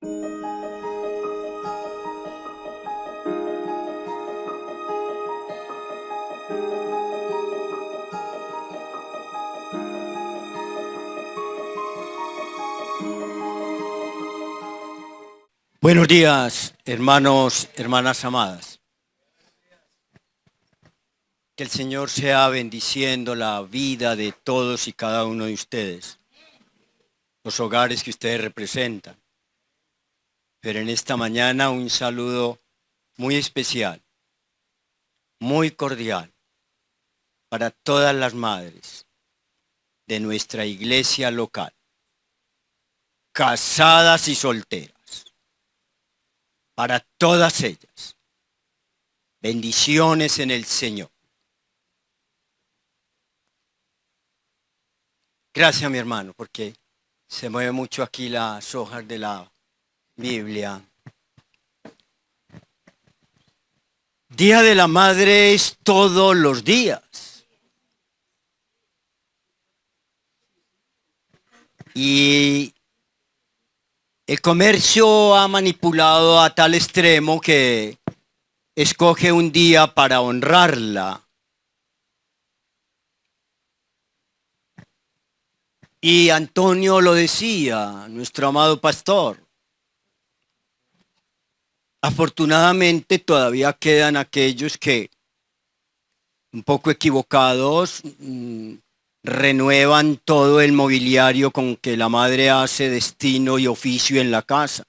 Buenos días, hermanos, hermanas amadas. Que el Señor sea bendiciendo la vida de todos y cada uno de ustedes, los hogares que ustedes representan. Pero en esta mañana un saludo muy especial, muy cordial, para todas las madres de nuestra iglesia local, casadas y solteras. Para todas ellas, bendiciones en el Señor. Gracias, mi hermano, porque se mueve mucho aquí las hojas de la Biblia. Día de la Madre es todos los días. Y el comercio ha manipulado a tal extremo que escoge un día para honrarla. Y Antonio lo decía, nuestro amado pastor. Afortunadamente todavía quedan aquellos que, un poco equivocados, renuevan todo el mobiliario con que la madre hace destino y oficio en la casa.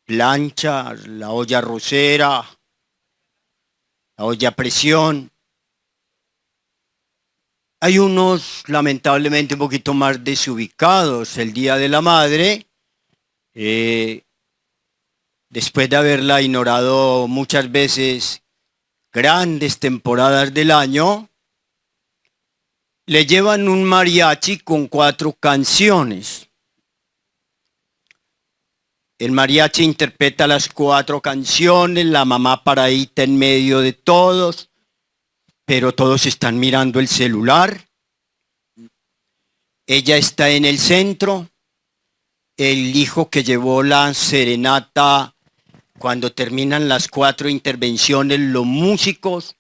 Planchas, la olla arrocera, la olla a presión. Hay unos lamentablemente un poquito más desubicados. El Día de la Madre, después de haberla ignorado muchas veces grandes temporadas del año, le llevan un mariachi con 4 canciones. El mariachi interpreta las 4 canciones, la mamá paradita en medio de todos, pero todos están mirando el celular. Ella está en el centro. El hijo que llevó la serenata, cuando terminan las 4 intervenciones, los músicos,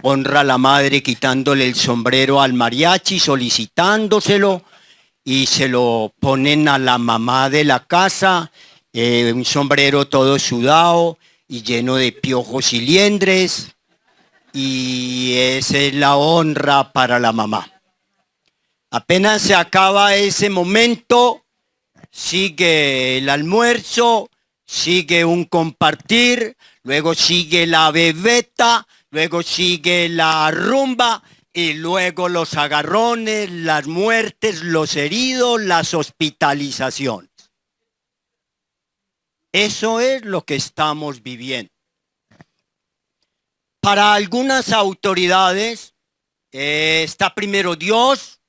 honra a la madre quitándole el sombrero al mariachi, solicitándoselo, y se lo ponen a la mamá de la casa, un sombrero todo sudado y lleno de piojos y liendres, y esa es la honra para la mamá. Apenas se acaba ese momento, sigue el almuerzo, sigue un compartir, luego sigue la bebeta, luego sigue la rumba y luego los agarrones, las muertes, los heridos, las hospitalizaciones. Eso es lo que estamos viviendo. Para algunas autoridades está primero Dios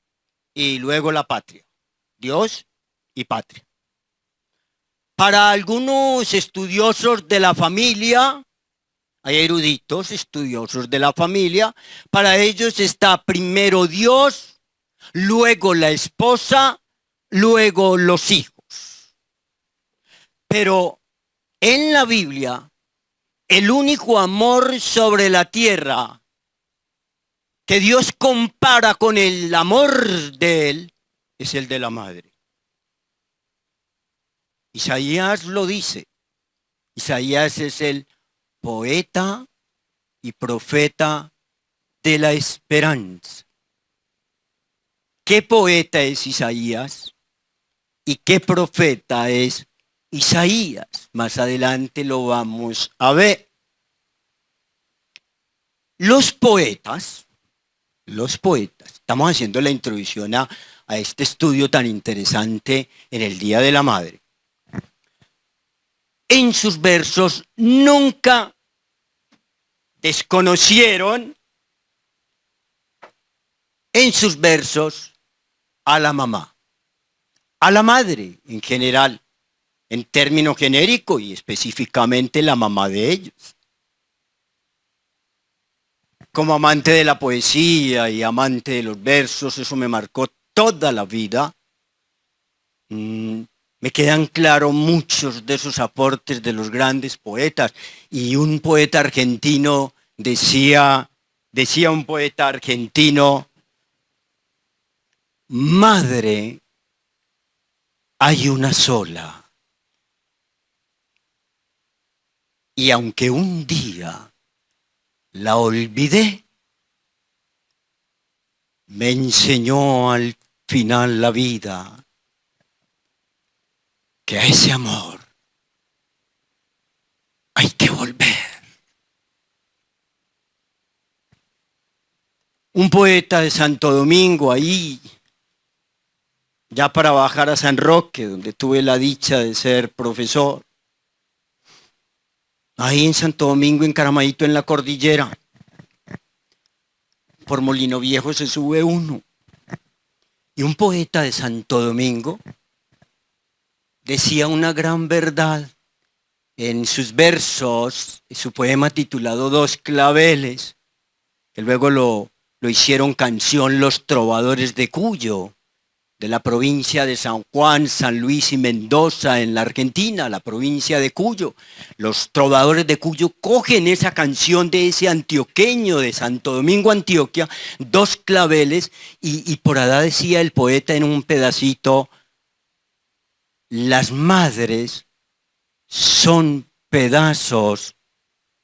y luego la patria. Dios y patria. Para algunos estudiosos de la familia, hay eruditos estudiosos de la familia, para ellos está primero Dios, luego la esposa, luego los hijos. Pero en la Biblia, el único amor sobre la tierra que Dios compara con el amor de Él es el de la madre. Isaías lo dice. Isaías es el poeta y profeta de la esperanza. ¿Qué poeta es Isaías? ¿Y qué profeta es Isaías? Más adelante lo vamos a ver. Los poetas, estamos haciendo la introducción a este estudio tan interesante en el Día de la Madre. En sus versos nunca desconocieron en sus versos a la mamá, a la madre en general, en término genérico y específicamente la mamá de ellos. Como amante de la poesía y amante de los versos, eso me marcó toda la vida. Me quedan claros muchos de esos aportes de los grandes poetas. Y un poeta argentino decía un poeta argentino, madre hay una sola. Y aunque un día la olvidé, me enseñó al final la vida que a ese amor hay que volver. Un poeta de Santo Domingo ahí, ya para bajar a San Roque, donde tuve la dicha de ser profesor, ahí en Santo Domingo, encaramadito en la cordillera, por Molino Viejo se sube uno. Y un poeta de Santo Domingo decía una gran verdad en sus versos, en su poema titulado Dos claveles, que luego lo hicieron canción los trovadores de Cuyo, de la provincia de San Juan, San Luis y Mendoza en la Argentina, la provincia de Cuyo. Los trovadores de Cuyo cogen esa canción de ese antioqueño de Santo Domingo, Antioquia, Dos claveles, y por allá decía el poeta en un pedacito, las madres son pedazos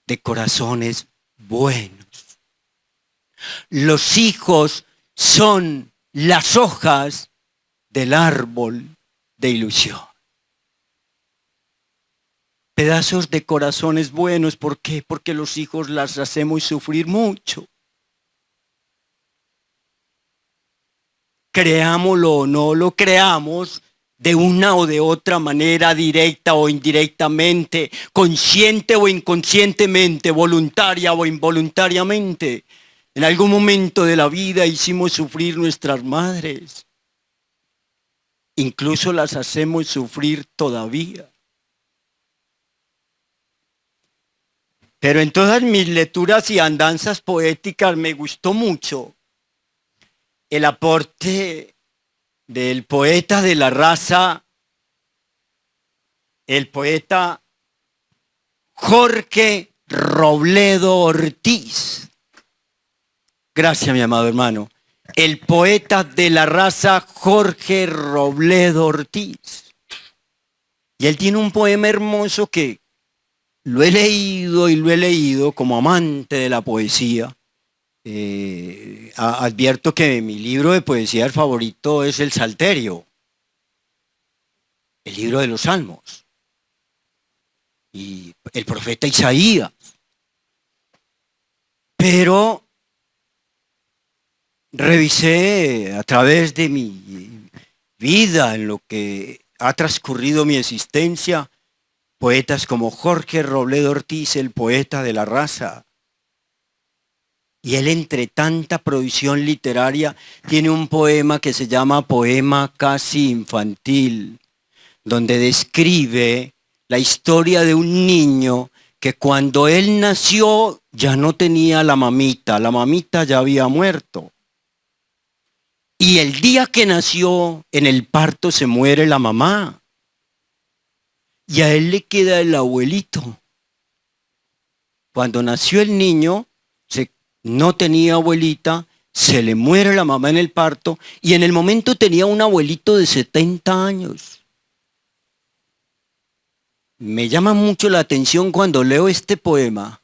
de corazones buenos. Los hijos son las hojas del árbol de ilusión. Pedazos de corazones buenos, ¿por qué? Porque los hijos las hacemos sufrir mucho. Creámoslo o no lo creamos, de una o de otra manera, directa o indirectamente, consciente o inconscientemente, voluntaria o involuntariamente. En algún momento de la vida hicimos sufrir nuestras madres. Incluso las hacemos sufrir todavía. Pero en todas mis lecturas y andanzas poéticas me gustó mucho el aporte del poeta de la raza, el poeta Jorge Robledo Ortiz. Gracias, mi amado hermano. El poeta de la raza Jorge Robledo Ortiz. Y él tiene un poema hermoso que lo he leído como amante de la poesía. Advierto que mi libro de poesía favorito es el Salterio, el libro de los Salmos, y el profeta Isaías. Pero revisé a través de mi vida, en lo que ha transcurrido mi existencia, poetas como Jorge Robledo Ortiz, el poeta de la raza. Y él, entre tanta provisión literaria, tiene un poema que se llama Poema casi infantil, donde describe la historia de un niño que cuando él nació ya no tenía la mamita ya había muerto. Y el día que nació, en el parto se muere la mamá. Y a él le queda el abuelito. Cuando nació el niño, no tenía abuelita, se le muere la mamá en el parto y en el momento tenía un abuelito de 70 años. Me llama mucho la atención cuando leo este poema.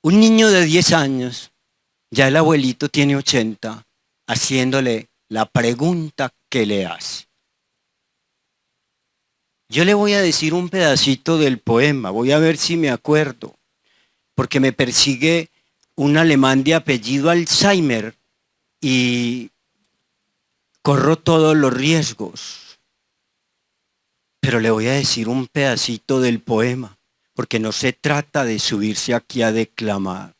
Un niño de 10 años, ya el abuelito tiene 80, haciéndole la pregunta que le hace. Yo le voy a decir un pedacito del poema, voy a ver si me acuerdo, porque me persigue un alemán de apellido Alzheimer y corro todos los riesgos. Pero le voy a decir un pedacito del poema, porque no se trata de subirse aquí a declamar.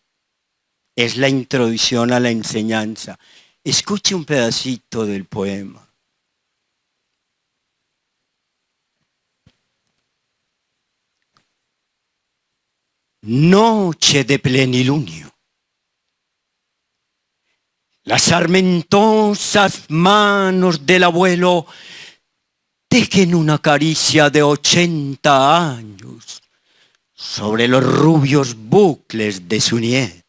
Es la introducción a la enseñanza. Escuche un pedacito del poema. Noche de plenilunio. Las sarmentosas manos del abuelo dejen una caricia de 80 años sobre los rubios bucles de su nieto.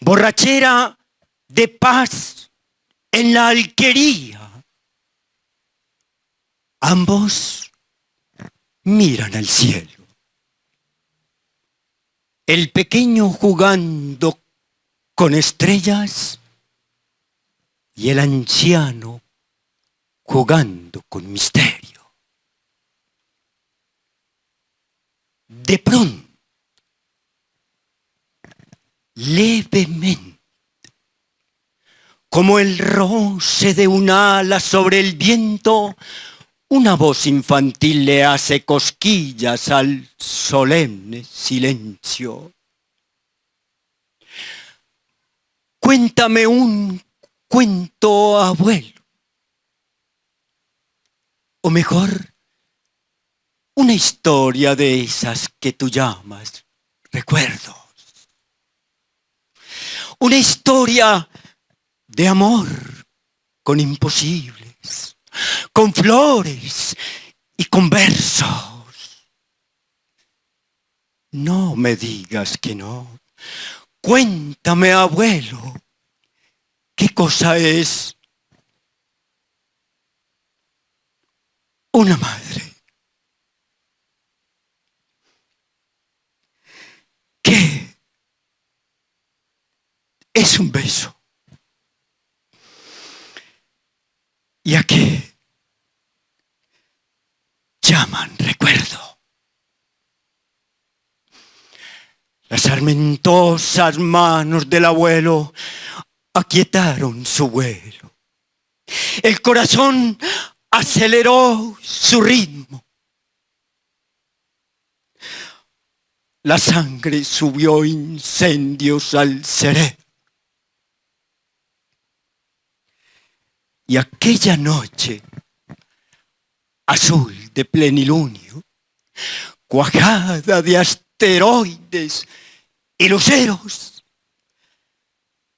Borrachera de paz en la alquería. Ambos miran al cielo. El pequeño jugando con estrellas y el anciano jugando con misterio. De pronto, levemente, como el roce de un ala sobre el viento, una voz infantil le hace cosquillas al solemne silencio. Cuéntame un cuento, abuelo. O mejor, una historia de esas que tú llamas recuerdos. Una historia de amor con imposibles, con flores y con versos. No me digas que no. Cuéntame, abuelo, ¿qué cosa es una madre? ¿Qué es un beso? ¿Y a qué llaman recuerdo? Las sarmentosas manos del abuelo aquietaron su vuelo. El corazón aceleró su ritmo. La sangre subió incendios al cerebro. Y aquella noche, azul de plenilunio, cuajada de asteroides y luceros,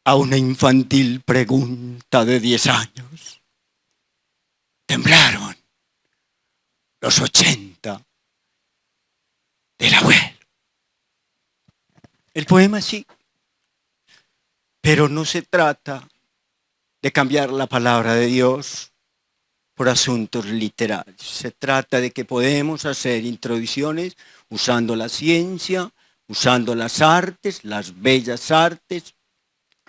a una infantil pregunta de 10 años, temblaron los 80 del abuelo. El poema sí, pero no se trata de cambiar la palabra de Dios por asuntos literarios. Se trata de que podemos hacer introducciones usando la ciencia, usando las artes, las bellas artes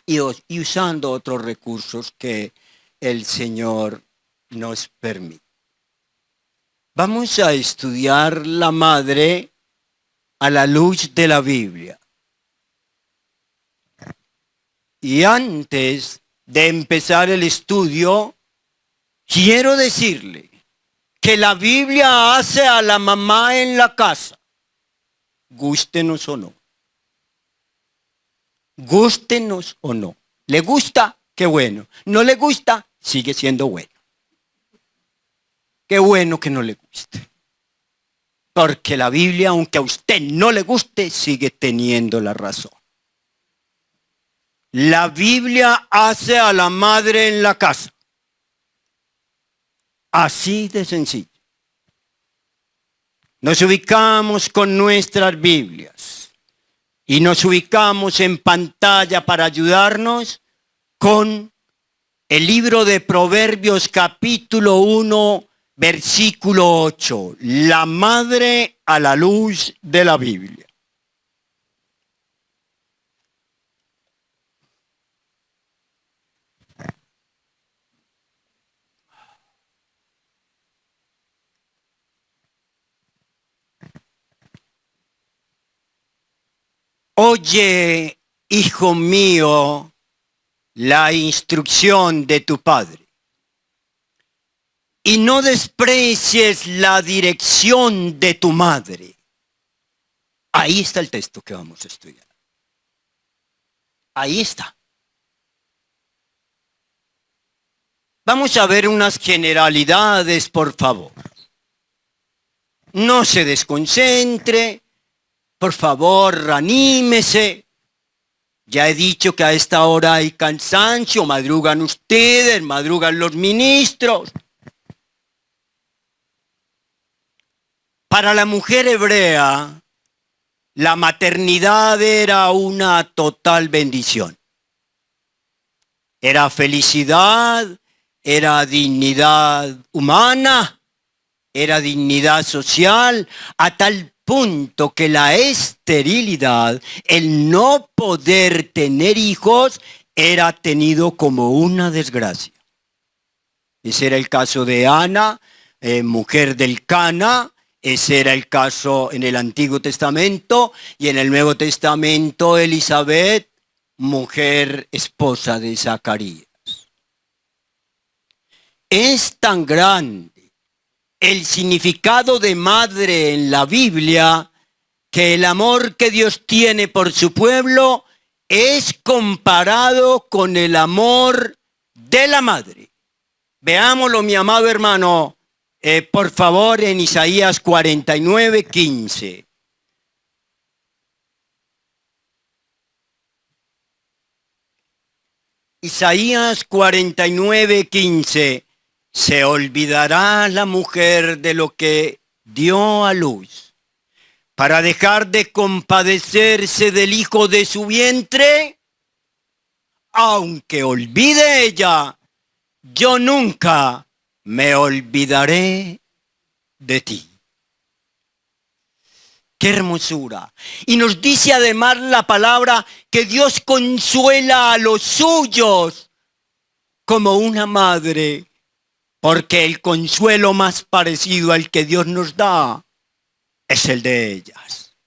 y usando otros recursos que el Señor nos permite. Vamos a estudiar la madre a la luz de la Biblia. Y antes de empezar el estudio, quiero decirle que la Biblia hace a la mamá en la casa, gústenos o no. Gústenos o no. ¿Le gusta? Qué bueno. ¿No le gusta? Sigue siendo bueno. Qué bueno que no le guste. Porque la Biblia, aunque a usted no le guste, sigue teniendo la razón. La Biblia hace a la madre en la casa. Así de sencillo. Nos ubicamos con nuestras Biblias y nos ubicamos en pantalla para ayudarnos con el libro de Proverbios capítulo 1, versículo 8. La madre a la luz de la Biblia. Oye, hijo mío, la instrucción de tu padre, y no desprecies la dirección de tu madre. Ahí está el texto que vamos a estudiar. Ahí está. Vamos a ver unas generalidades, por favor. No se desconcentre, por favor, anímese. Ya he dicho que a esta hora hay cansancio, madrugan ustedes, madrugan los ministros. Para la mujer hebrea, la maternidad era una total bendición. Era felicidad, era dignidad humana, era dignidad social, a tal punto que la esterilidad, el no poder tener hijos, era tenido como una desgracia. Ese era el caso de Ana, mujer del Cana. Ese era el caso en el Antiguo Testamento, y en el Nuevo Testamento Elizabeth, mujer esposa de Zacarías. Es tan grande el significado de madre en la Biblia que el amor que Dios tiene por su pueblo es comparado con el amor de la madre. Veámoslo, mi amado hermano, por favor, en Isaías 49:15. Isaías 49:15. Se olvidará la mujer de lo que dio a luz para dejar de compadecerse del hijo de su vientre. Aunque olvide ella, yo nunca me olvidaré de ti. ¡Qué hermosura! Y nos dice además la palabra que Dios consuela a los suyos como una madre, porque el consuelo más parecido al que Dios nos da es el de ellas.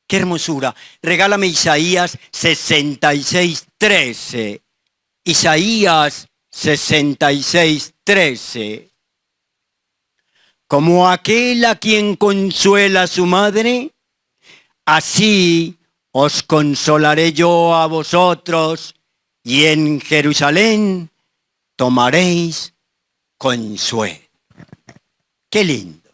¡Qué hermosura! Regálame Isaías 66:13. Isaías 66:13. Como aquel a quien consuela a su madre, así os consolaré yo a vosotros, y en Jerusalén tomaréis consuelo. ¡Qué lindo!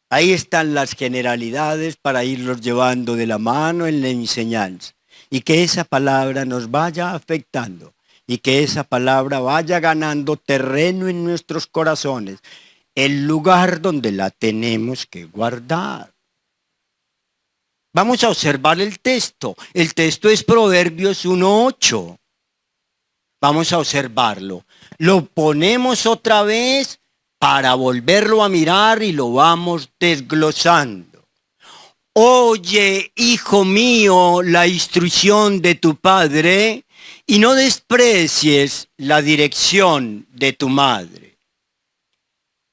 Ahí están las generalidades para irlos llevando de la mano en la enseñanza, y que esa palabra nos vaya afectando, y que esa palabra vaya ganando terreno en nuestros corazones, el lugar donde la tenemos que guardar. Vamos a observar el texto. El texto es Proverbios 1:8. Vamos a observarlo. Lo ponemos otra vez para volverlo a mirar y lo vamos desglosando. Oye, hijo mío, la instrucción de tu padre, y no desprecies la dirección de tu madre.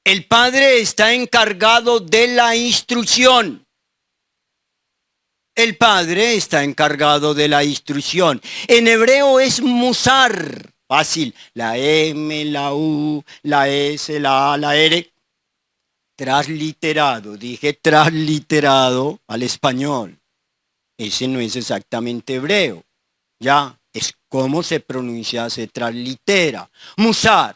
El padre está encargado de la instrucción. El padre está encargado de la instrucción. En hebreo es musar. Fácil. La M, la U, la S, la A, la R. Transliterado. Dije transliterado al español. Ese no es exactamente hebreo. Ya, es cómo se pronuncia, se translitera. Musar.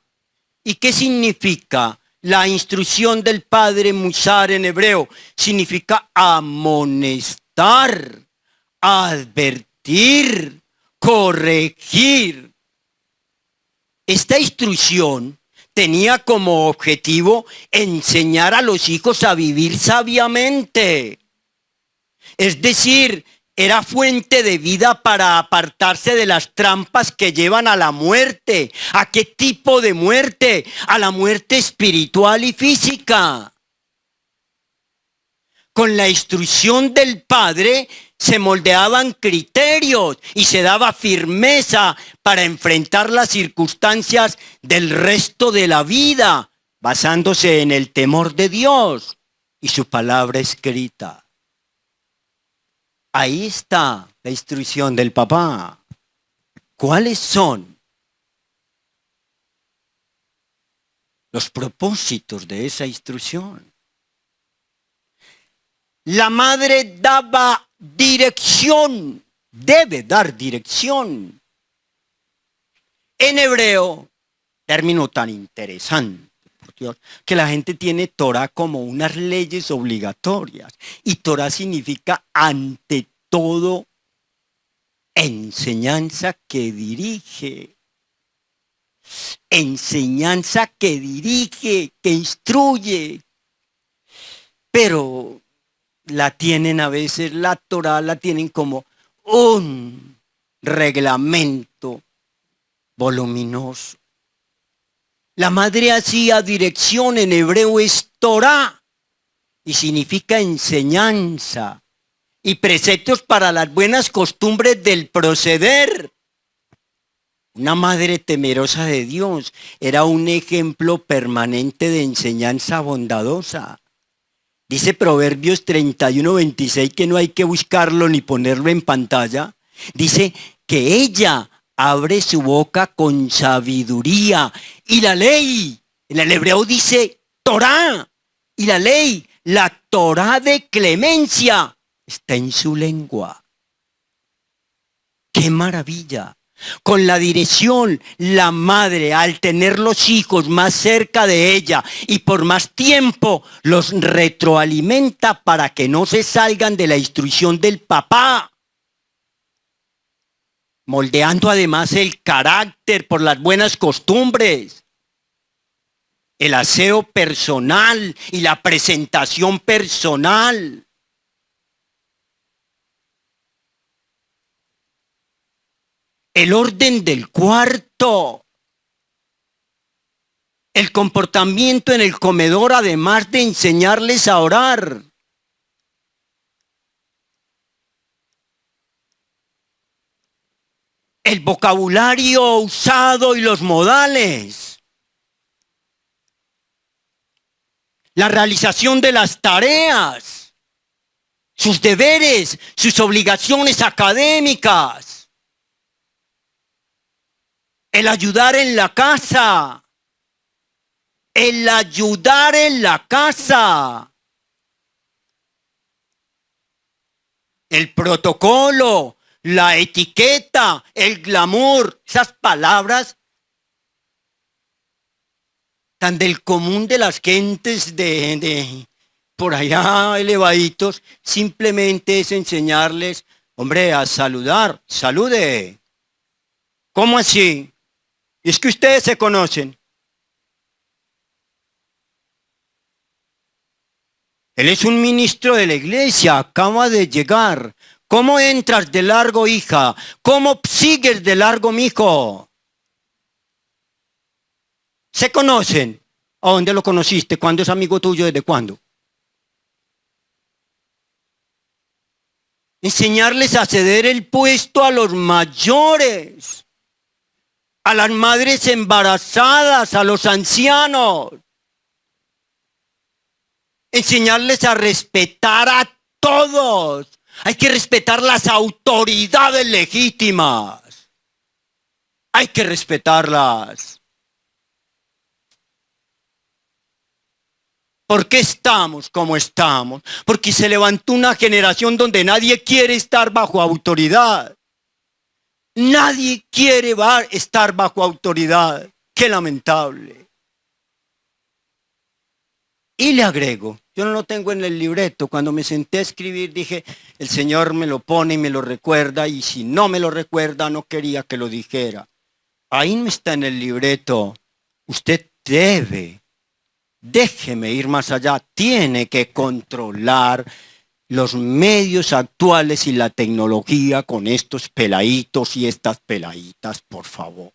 ¿Y qué significa? La instrucción del padre musar en hebreo significa amonestar, advertir, corregir. Esta instrucción tenía como objetivo enseñar a los hijos a vivir sabiamente. Es decir, era fuente de vida para apartarse de las trampas que llevan a la muerte. ¿A qué tipo de muerte? A la muerte espiritual y física. Con la instrucción del Padre se moldeaban criterios y se daba firmeza para enfrentar las circunstancias del resto de la vida, basándose en el temor de Dios y su palabra escrita. Ahí está la instrucción del papá. ¿Cuáles son los propósitos de esa instrucción? La madre daba dirección, debe dar dirección. En hebreo, término tan interesante, por Dios, que la gente tiene Torah como unas leyes obligatorias. Y Torah significa ante todo enseñanza que dirige. Enseñanza que dirige, que instruye. Pero la tienen a veces, la Torá la tienen como un reglamento voluminoso. La madre hacía dirección, en hebreo es Torá, y significa enseñanza y preceptos para las buenas costumbres del proceder. Una madre temerosa de Dios era un ejemplo permanente de enseñanza bondadosa. Dice Proverbios 31:26 que no hay que buscarlo ni ponerlo en pantalla. Dice que ella abre su boca con sabiduría y la ley. En el hebreo dice Torá y la ley, la Torá de clemencia, está en su lengua. ¡Qué maravilla! Con la dirección, la madre, al tener los hijos más cerca de ella y por más tiempo, los retroalimenta para que no se salgan de la instrucción del papá, moldeando además el carácter por las buenas costumbres, el aseo personal y la presentación personal. El orden del cuarto, el comportamiento en el comedor, además de enseñarles a orar. El vocabulario usado y los modales. La realización de las tareas, sus deberes, sus obligaciones académicas. El ayudar en la casa. El ayudar en la casa. El protocolo, la etiqueta, el glamour. Esas palabras tan del común de las gentes de por allá elevaditos. Simplemente es enseñarles, hombre, a saludar. Salude. ¿Cómo así? Es que ustedes se conocen. Él es un ministro de la iglesia, acaba de llegar. ¿Cómo entras de largo, hija? ¿Cómo sigues de largo, mijo? ¿Se conocen? ¿A dónde lo conociste? ¿Cuándo es amigo tuyo? ¿Desde cuándo? Enseñarles a ceder el puesto a los mayores. A las madres embarazadas, a los ancianos. Enseñarles a respetar a todos. Hay que respetar las autoridades legítimas. Hay que respetarlas. ¿Por qué estamos como estamos? Porque se levantó una generación donde nadie quiere estar bajo autoridad. Nadie quiere estar bajo autoridad. Qué lamentable. Y le agrego, yo no lo tengo en el libreto, cuando me senté a escribir dije, el Señor me lo pone y me lo recuerda, y si no me lo recuerda no quería que lo dijera. Ahí no está en el libreto. Usted déjeme ir más allá, tiene que controlar los medios actuales y la tecnología con estos peladitos y estas peladitas, por favor.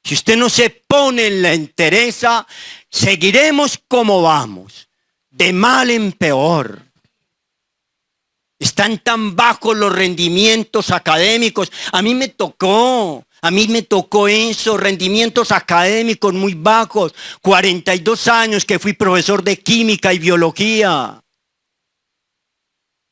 Si usted no se pone en la entereza, seguiremos como vamos, de mal en peor. Están tan bajos los rendimientos académicos. A mí me tocó eso, rendimientos académicos muy bajos. 42 años que fui profesor de química y biología.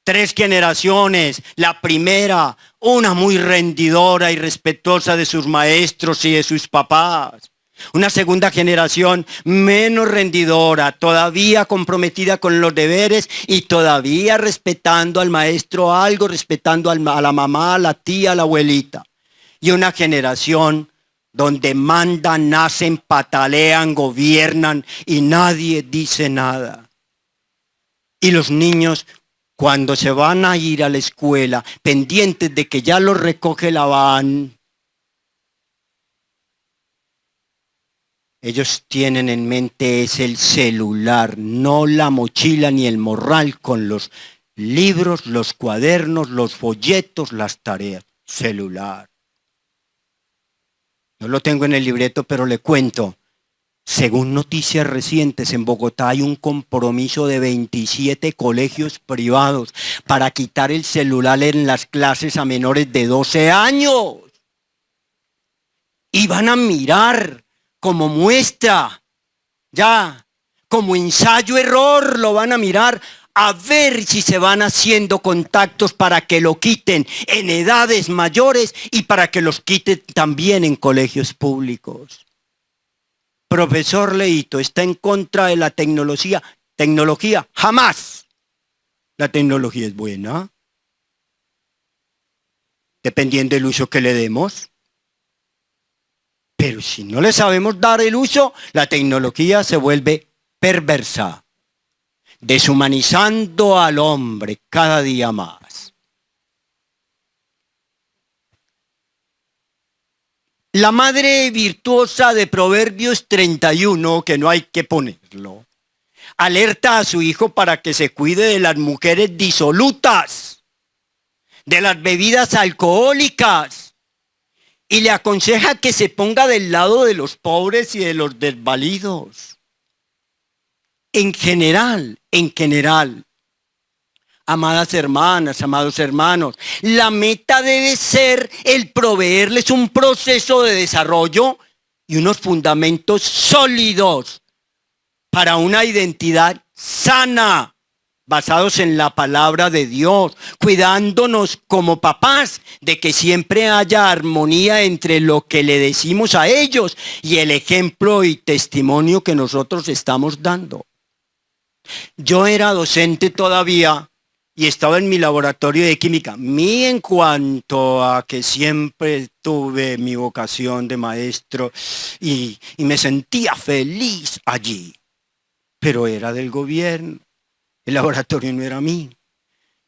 3 generaciones, la primera, una muy rendidora y respetuosa de sus maestros y de sus papás. Una segunda generación menos rendidora, todavía comprometida con los deberes y todavía respetando al maestro algo, respetando a la mamá, a la tía, a la abuelita. Y una generación donde mandan, nacen, patalean, gobiernan y nadie dice nada. Y los niños cuando se van a ir a la escuela, pendientes de que ya los recoge la van, ellos tienen en mente es el celular, no la mochila ni el morral con los libros, los cuadernos, los folletos, las tareas. Celular. No lo tengo en el libreto, pero le cuento. Según noticias recientes, en Bogotá hay un compromiso de 27 colegios privados para quitar el celular en las clases a menores de 12 años. Y van a mirar como muestra, ya, como ensayo-error, lo van a mirar a ver si se van haciendo contactos para que lo quiten en edades mayores y para que los quiten también en colegios públicos. Profesor Leito, ¿está en contra de la tecnología? Tecnología, jamás. La tecnología es buena, dependiendo del uso que le demos. Pero si no le sabemos dar el uso, la tecnología se vuelve perversa, deshumanizando al hombre cada día más. La madre virtuosa de Proverbios 31, que no hay que ponerlo, alerta a su hijo para que se cuide de las mujeres disolutas, de las bebidas alcohólicas, y le aconseja que se ponga del lado de los pobres y de los desvalidos. En general, amadas hermanas, amados hermanos, la meta debe ser el proveerles un proceso de desarrollo y unos fundamentos sólidos para una identidad sana, basados en la palabra de Dios, cuidándonos como papás de que siempre haya armonía entre lo que le decimos a ellos y el ejemplo y testimonio que nosotros estamos dando. Yo era docente todavía y estaba en mi laboratorio de química. En cuanto a que siempre tuve mi vocación de maestro y me sentía feliz allí, pero era del gobierno. El laboratorio no era mío.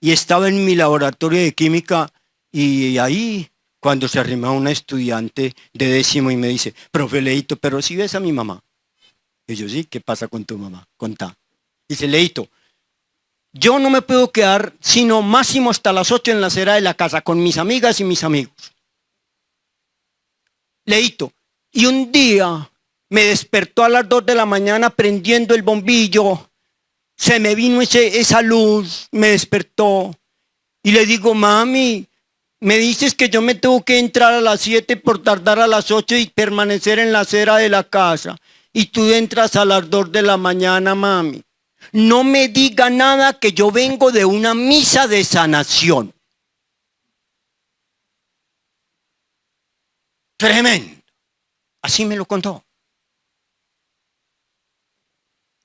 Y estaba en mi laboratorio de química y ahí, cuando se arrima una estudiante de 10º y me dice, profe Leito, pero si ves a mi mamá. Y yo, sí, ¿qué pasa con tu mamá? Contá. Dice, Leito, yo no me puedo quedar sino máximo hasta las 8 en la acera de la casa con mis amigas y mis amigos. Leito, y un día me despertó a las 2 de la mañana prendiendo el bombillo. Se me vino esa luz, me despertó. Y le digo, mami, me dices que yo me tengo que entrar a las 7 por tardar a las 8 y permanecer en la acera de la casa. Y tú entras a las 2 de la mañana, mami. No me diga nada que yo vengo de una misa de sanación. Tremendo. Así me lo contó.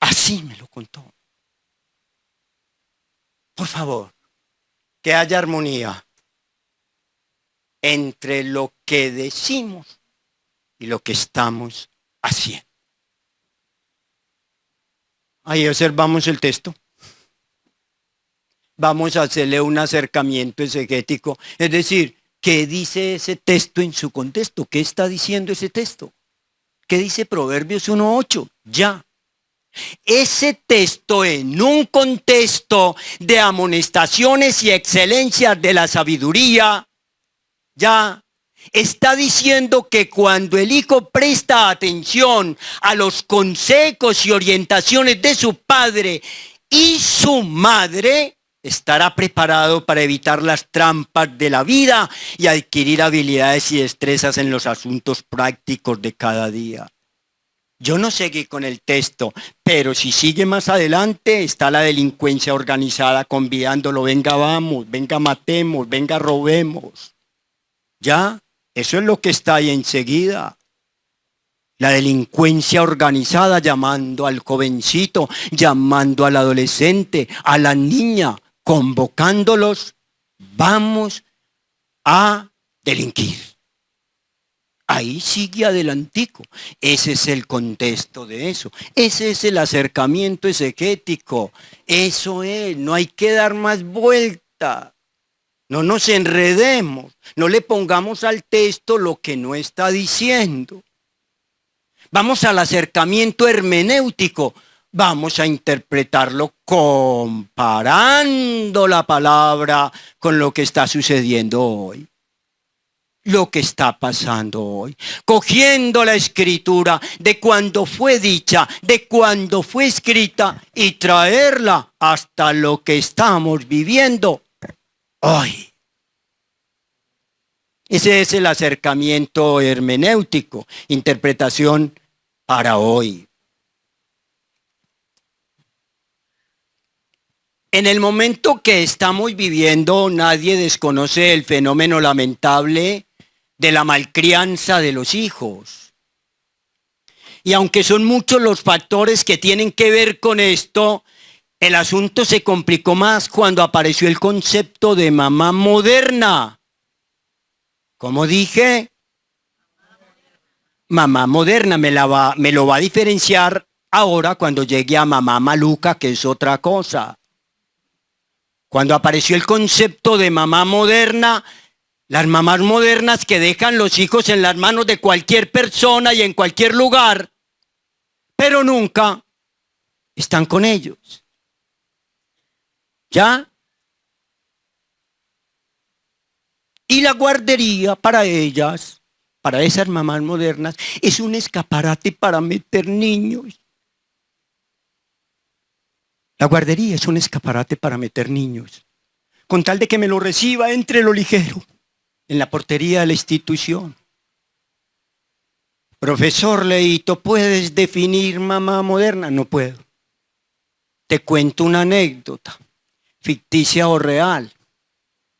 Así me lo contó. Por favor, que haya armonía entre lo que decimos y lo que estamos haciendo. Ahí observamos el texto. Vamos a hacerle un acercamiento exegético, es decir, ¿qué dice ese texto en su contexto? ¿Qué está diciendo ese texto? ¿Qué dice Proverbios 1:8? Ya. Ese texto en un contexto de amonestaciones y excelencias de la sabiduría, ya está diciendo que cuando el hijo presta atención a los consejos y orientaciones de su padre y su madre, estará preparado para evitar las trampas de la vida y adquirir habilidades y destrezas en los asuntos prácticos de cada día. Yo no seguí con el texto, pero si sigue más adelante está la delincuencia organizada convidándolo, venga vamos, venga matemos, venga robemos. ¿Ya? Eso es lo que está ahí enseguida. La delincuencia organizada llamando al jovencito, llamando al adolescente, a la niña, convocándolos, vamos a delinquir. Ahí sigue adelantico. Ese es el contexto de eso. Ese es el acercamiento exegético. Eso es, no hay que dar más vuelta. No nos enredemos, no le pongamos al texto lo que no está diciendo. Vamos al acercamiento hermenéutico. Vamos a interpretarlo comparando la palabra con lo que está sucediendo hoy. Lo que está pasando hoy, cogiendo la escritura de cuando fue dicha, de cuando fue escrita y traerla hasta lo que estamos viviendo hoy. Ese es el acercamiento hermenéutico, interpretación para hoy. En el momento que estamos viviendo, nadie desconoce el fenómeno lamentable de la malcrianza de los hijos. Y aunque son muchos los factores que tienen que ver con esto, el asunto se complicó más cuando apareció el concepto de mamá moderna. ¿Cómo dije? Mamá moderna, me lo va a diferenciar ahora cuando llegue a mamá maluca, que es otra cosa. Cuando apareció el concepto de mamá moderna, las mamás modernas que dejan los hijos en las manos de cualquier persona y en cualquier lugar, pero nunca están con ellos. ¿Ya? Y la guardería para ellas, para esas mamás modernas, es un escaparate para meter niños. La guardería es un escaparate para meter niños, con tal de que me lo reciba entre lo ligero, en la portería de la institución. Profesor Leito, ¿puedes definir mamá moderna? No puedo. Te cuento una anécdota, ficticia o real.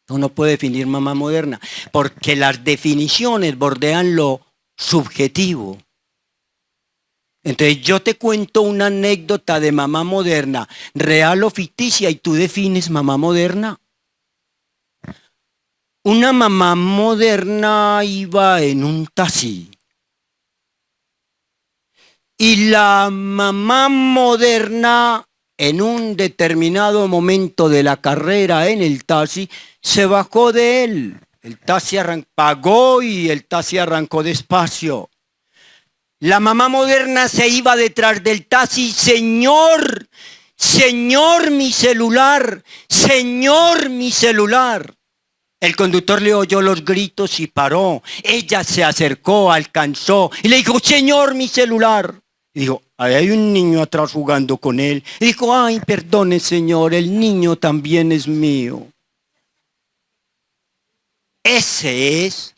Uno puede definir mamá moderna, porque las definiciones bordean lo subjetivo. Entonces yo te cuento una anécdota de mamá moderna, real o ficticia, y tú defines mamá moderna. Una mamá moderna iba en un taxi. Y la mamá moderna, en un determinado momento de la carrera en el taxi, se bajó de él. El taxi pagó y el taxi arrancó despacio. La mamá moderna se iba detrás del taxi. Señor, señor, mi celular, señor, mi celular. El conductor le oyó los gritos y paró. Ella se acercó, alcanzó y le dijo, señor, mi celular. Y dijo, ahí hay un niño atrás jugando con él. Y dijo, ay, perdone, señor, el niño también es mío. Ese es.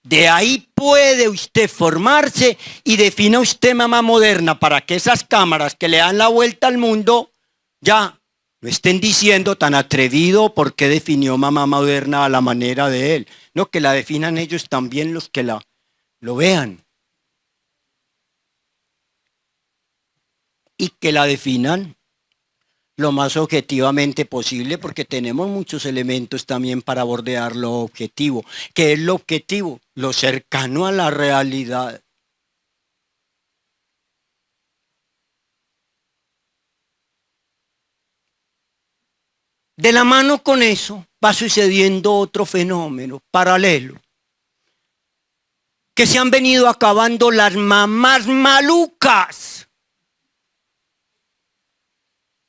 De ahí puede usted formarse y defina usted mamá moderna para que esas cámaras que le dan la vuelta al mundo ya no estén diciendo tan atrevido por qué definió mamá moderna a la manera de él. No, que la definan ellos también los que lo vean. Y que la definan lo más objetivamente posible, porque tenemos muchos elementos también para bordear lo objetivo. ¿Qué es lo objetivo? Lo cercano a la realidad. De la mano con eso va sucediendo otro fenómeno paralelo, que se han venido acabando las mamás malucas.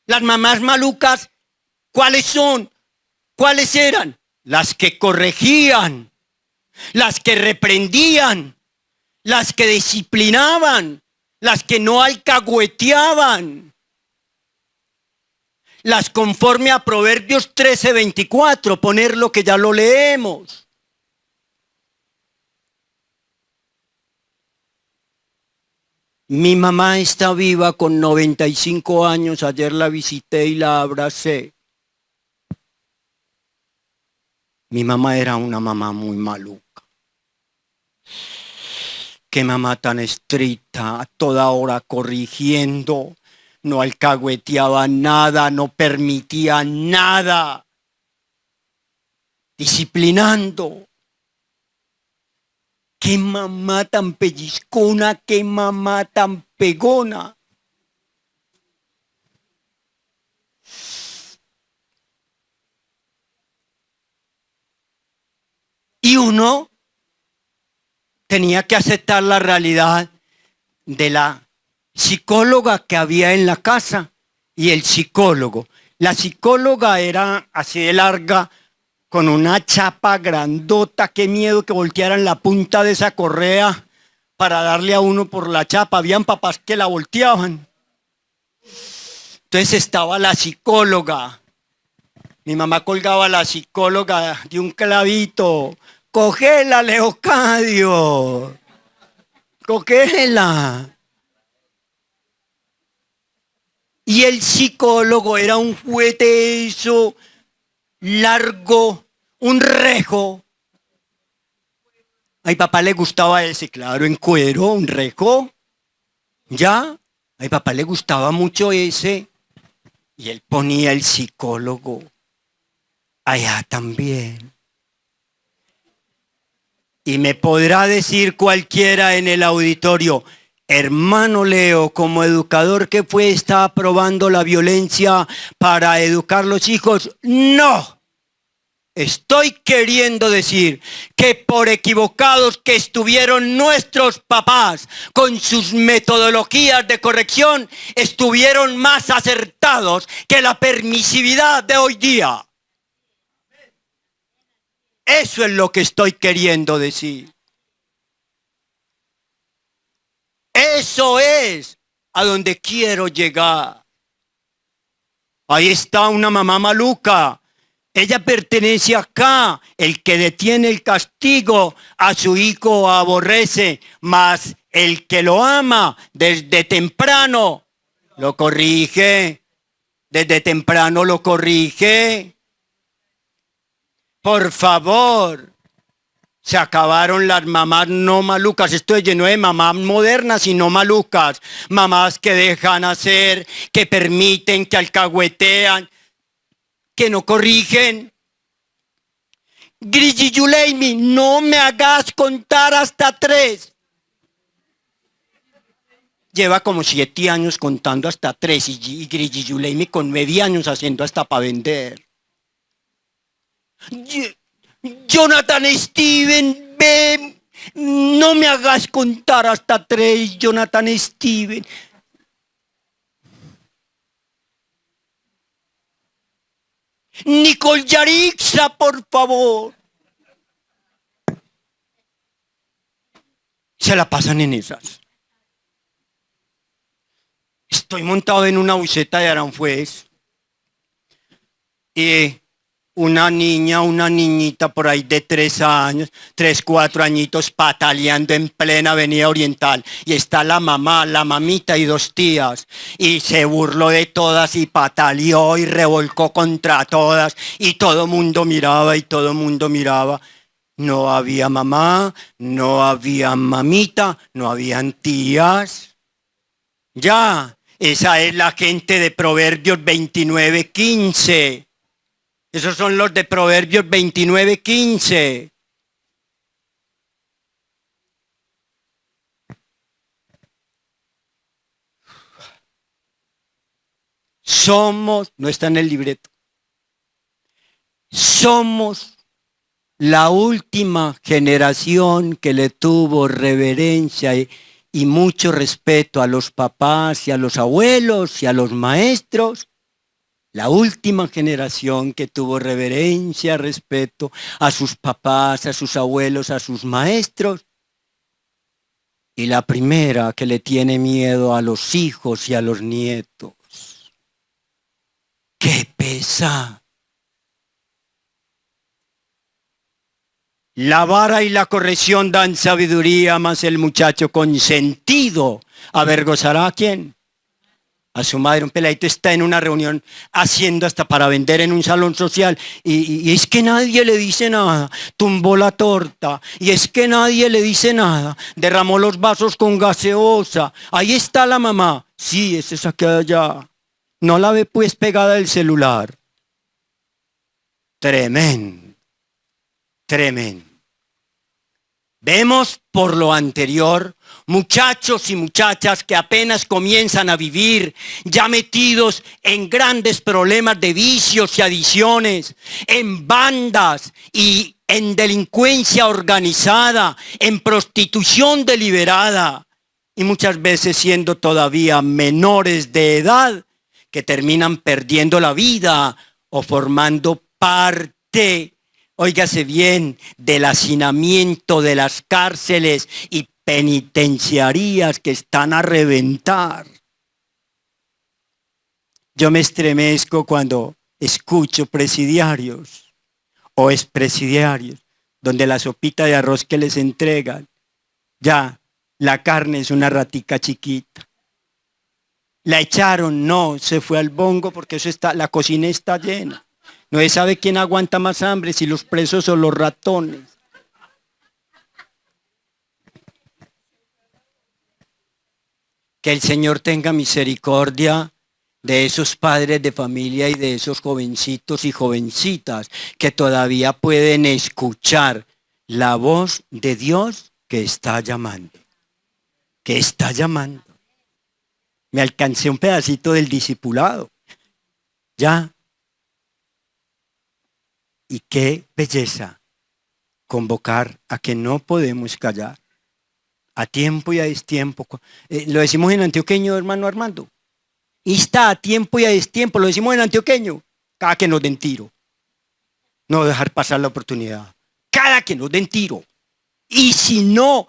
Las mamás malucas, ¿cuáles son? ¿Cuáles eran? Las que corregían, las que reprendían, las que disciplinaban, las que no alcahueteaban. Las conforme a Proverbios 13:24, poner lo que ya lo leemos. Mi mamá está viva con 95 años, ayer la visité y la abracé. Mi mamá era una mamá muy maluca. Qué mamá tan estricta, a toda hora corrigiendo, no alcahueteaba nada, no permitía nada, disciplinando. qué mamá tan pellizcona, qué mamá tan pegona. Y uno tenía que aceptar la realidad de la psicóloga que había en la casa y el psicólogo. La psicóloga era así de larga, con una chapa grandota, qué miedo que voltearan la punta de esa correa para darle a uno por la chapa. Habían papás que la volteaban. Entonces estaba la psicóloga. Mi mamá colgaba a la psicóloga de un clavito. Cogela, Leocadio. Cogela. Y el psicólogo era un juguete eso, largo, un rejo. A mi papá le gustaba ese, claro, en cuero, un rejo. ¿Ya? A mi papá le gustaba mucho ese. Y él ponía el psicólogo allá también. Y me podrá decir cualquiera en el auditorio, hermano Leo, como educador que fue, ¿está aprobando la violencia para educar los hijos? No. Estoy queriendo decir que por equivocados que estuvieron nuestros papás con sus metodologías de corrección, estuvieron más acertados que la permisividad de hoy día. Eso es lo que estoy queriendo decir. Eso es a donde quiero llegar. Ahí está una mamá maluca. Ella pertenece acá. El que detiene el castigo a su hijo aborrece, mas el que lo ama desde temprano lo corrige. Desde temprano lo corrige. Por favor. Se acabaron las mamás no malucas. Esto es lleno de mamás modernas y no malucas. Mamás que dejan hacer, que permiten, que alcahuetean, que no corrigen. Grigi Yuleimi, no me hagas contar hasta 3. Lleva como 7 años contando hasta 3 y Grigi Yuleimi con 9 años haciendo hasta para vender. Jonathan Steven, ven, no me hagas contar hasta 3, Jonathan Steven. Nicole Yarixa, por favor. Se la pasan en esas. Estoy montado en una buseta de Aranjuez. Una niñita por ahí de 3 años, 3, 4 añitos pataleando en plena avenida Oriental. Y está la mamá, la mamita y 2 tías. Y se burló de todas y pataleó y revolcó contra todas. Y todo mundo miraba y todo mundo miraba. No había mamá, no había mamita, no habían tías. Ya, esa es la gente de Proverbios 29:15. Esos son los de Proverbios 29:15. Somos, no está en el libreto, somos la última generación que le tuvo reverencia y mucho respeto a los papás y a los abuelos y a los maestros. La última generación que tuvo reverencia, respeto a sus papás, a sus abuelos, a sus maestros. Y la primera que le tiene miedo a los hijos y a los nietos. ¡Qué pesa! La vara y la corrección dan sabiduría, mas el muchacho consentido avergonzará ¿a quién? A su madre. Un peladito está en una reunión haciendo hasta para vender en un salón social y es que nadie le dice nada, tumbó la torta y es que nadie le dice nada, derramó los vasos con gaseosa, ahí está la mamá, sí, es esa que allá, no la ve pues pegada del celular. Tremendo, tremendo. Vemos por lo anterior muchachos y muchachas que apenas comienzan a vivir, ya metidos en grandes problemas de vicios y adicciones, en bandas y en delincuencia organizada, en prostitución deliberada, y muchas veces siendo todavía menores de edad, que terminan perdiendo la vida o formando parte, óigase bien, del hacinamiento de las cárceles y penitenciarías que están a reventar. Yo me estremezco cuando escucho presidiarios o expresidiarios donde la sopita de arroz que les entregan, ya la carne es una ratica chiquita. La echaron, no, se fue al bongo porque eso está, la cocina está llena. No se sabe quién aguanta más hambre, si los presos o los ratones. Que el Señor tenga misericordia de esos padres de familia y de esos jovencitos y jovencitas que todavía pueden escuchar la voz de Dios que está llamando. Que está llamando. Me alcancé un pedacito del discipulado. Ya. Y qué belleza convocar a que no podemos callar. A tiempo y a destiempo. Lo decimos en antioqueño, hermano Armando. Y está a tiempo y a destiempo. Lo decimos en antioqueño. Cada que nos den tiro. No dejar pasar la oportunidad. Cada que nos den tiro. Y si no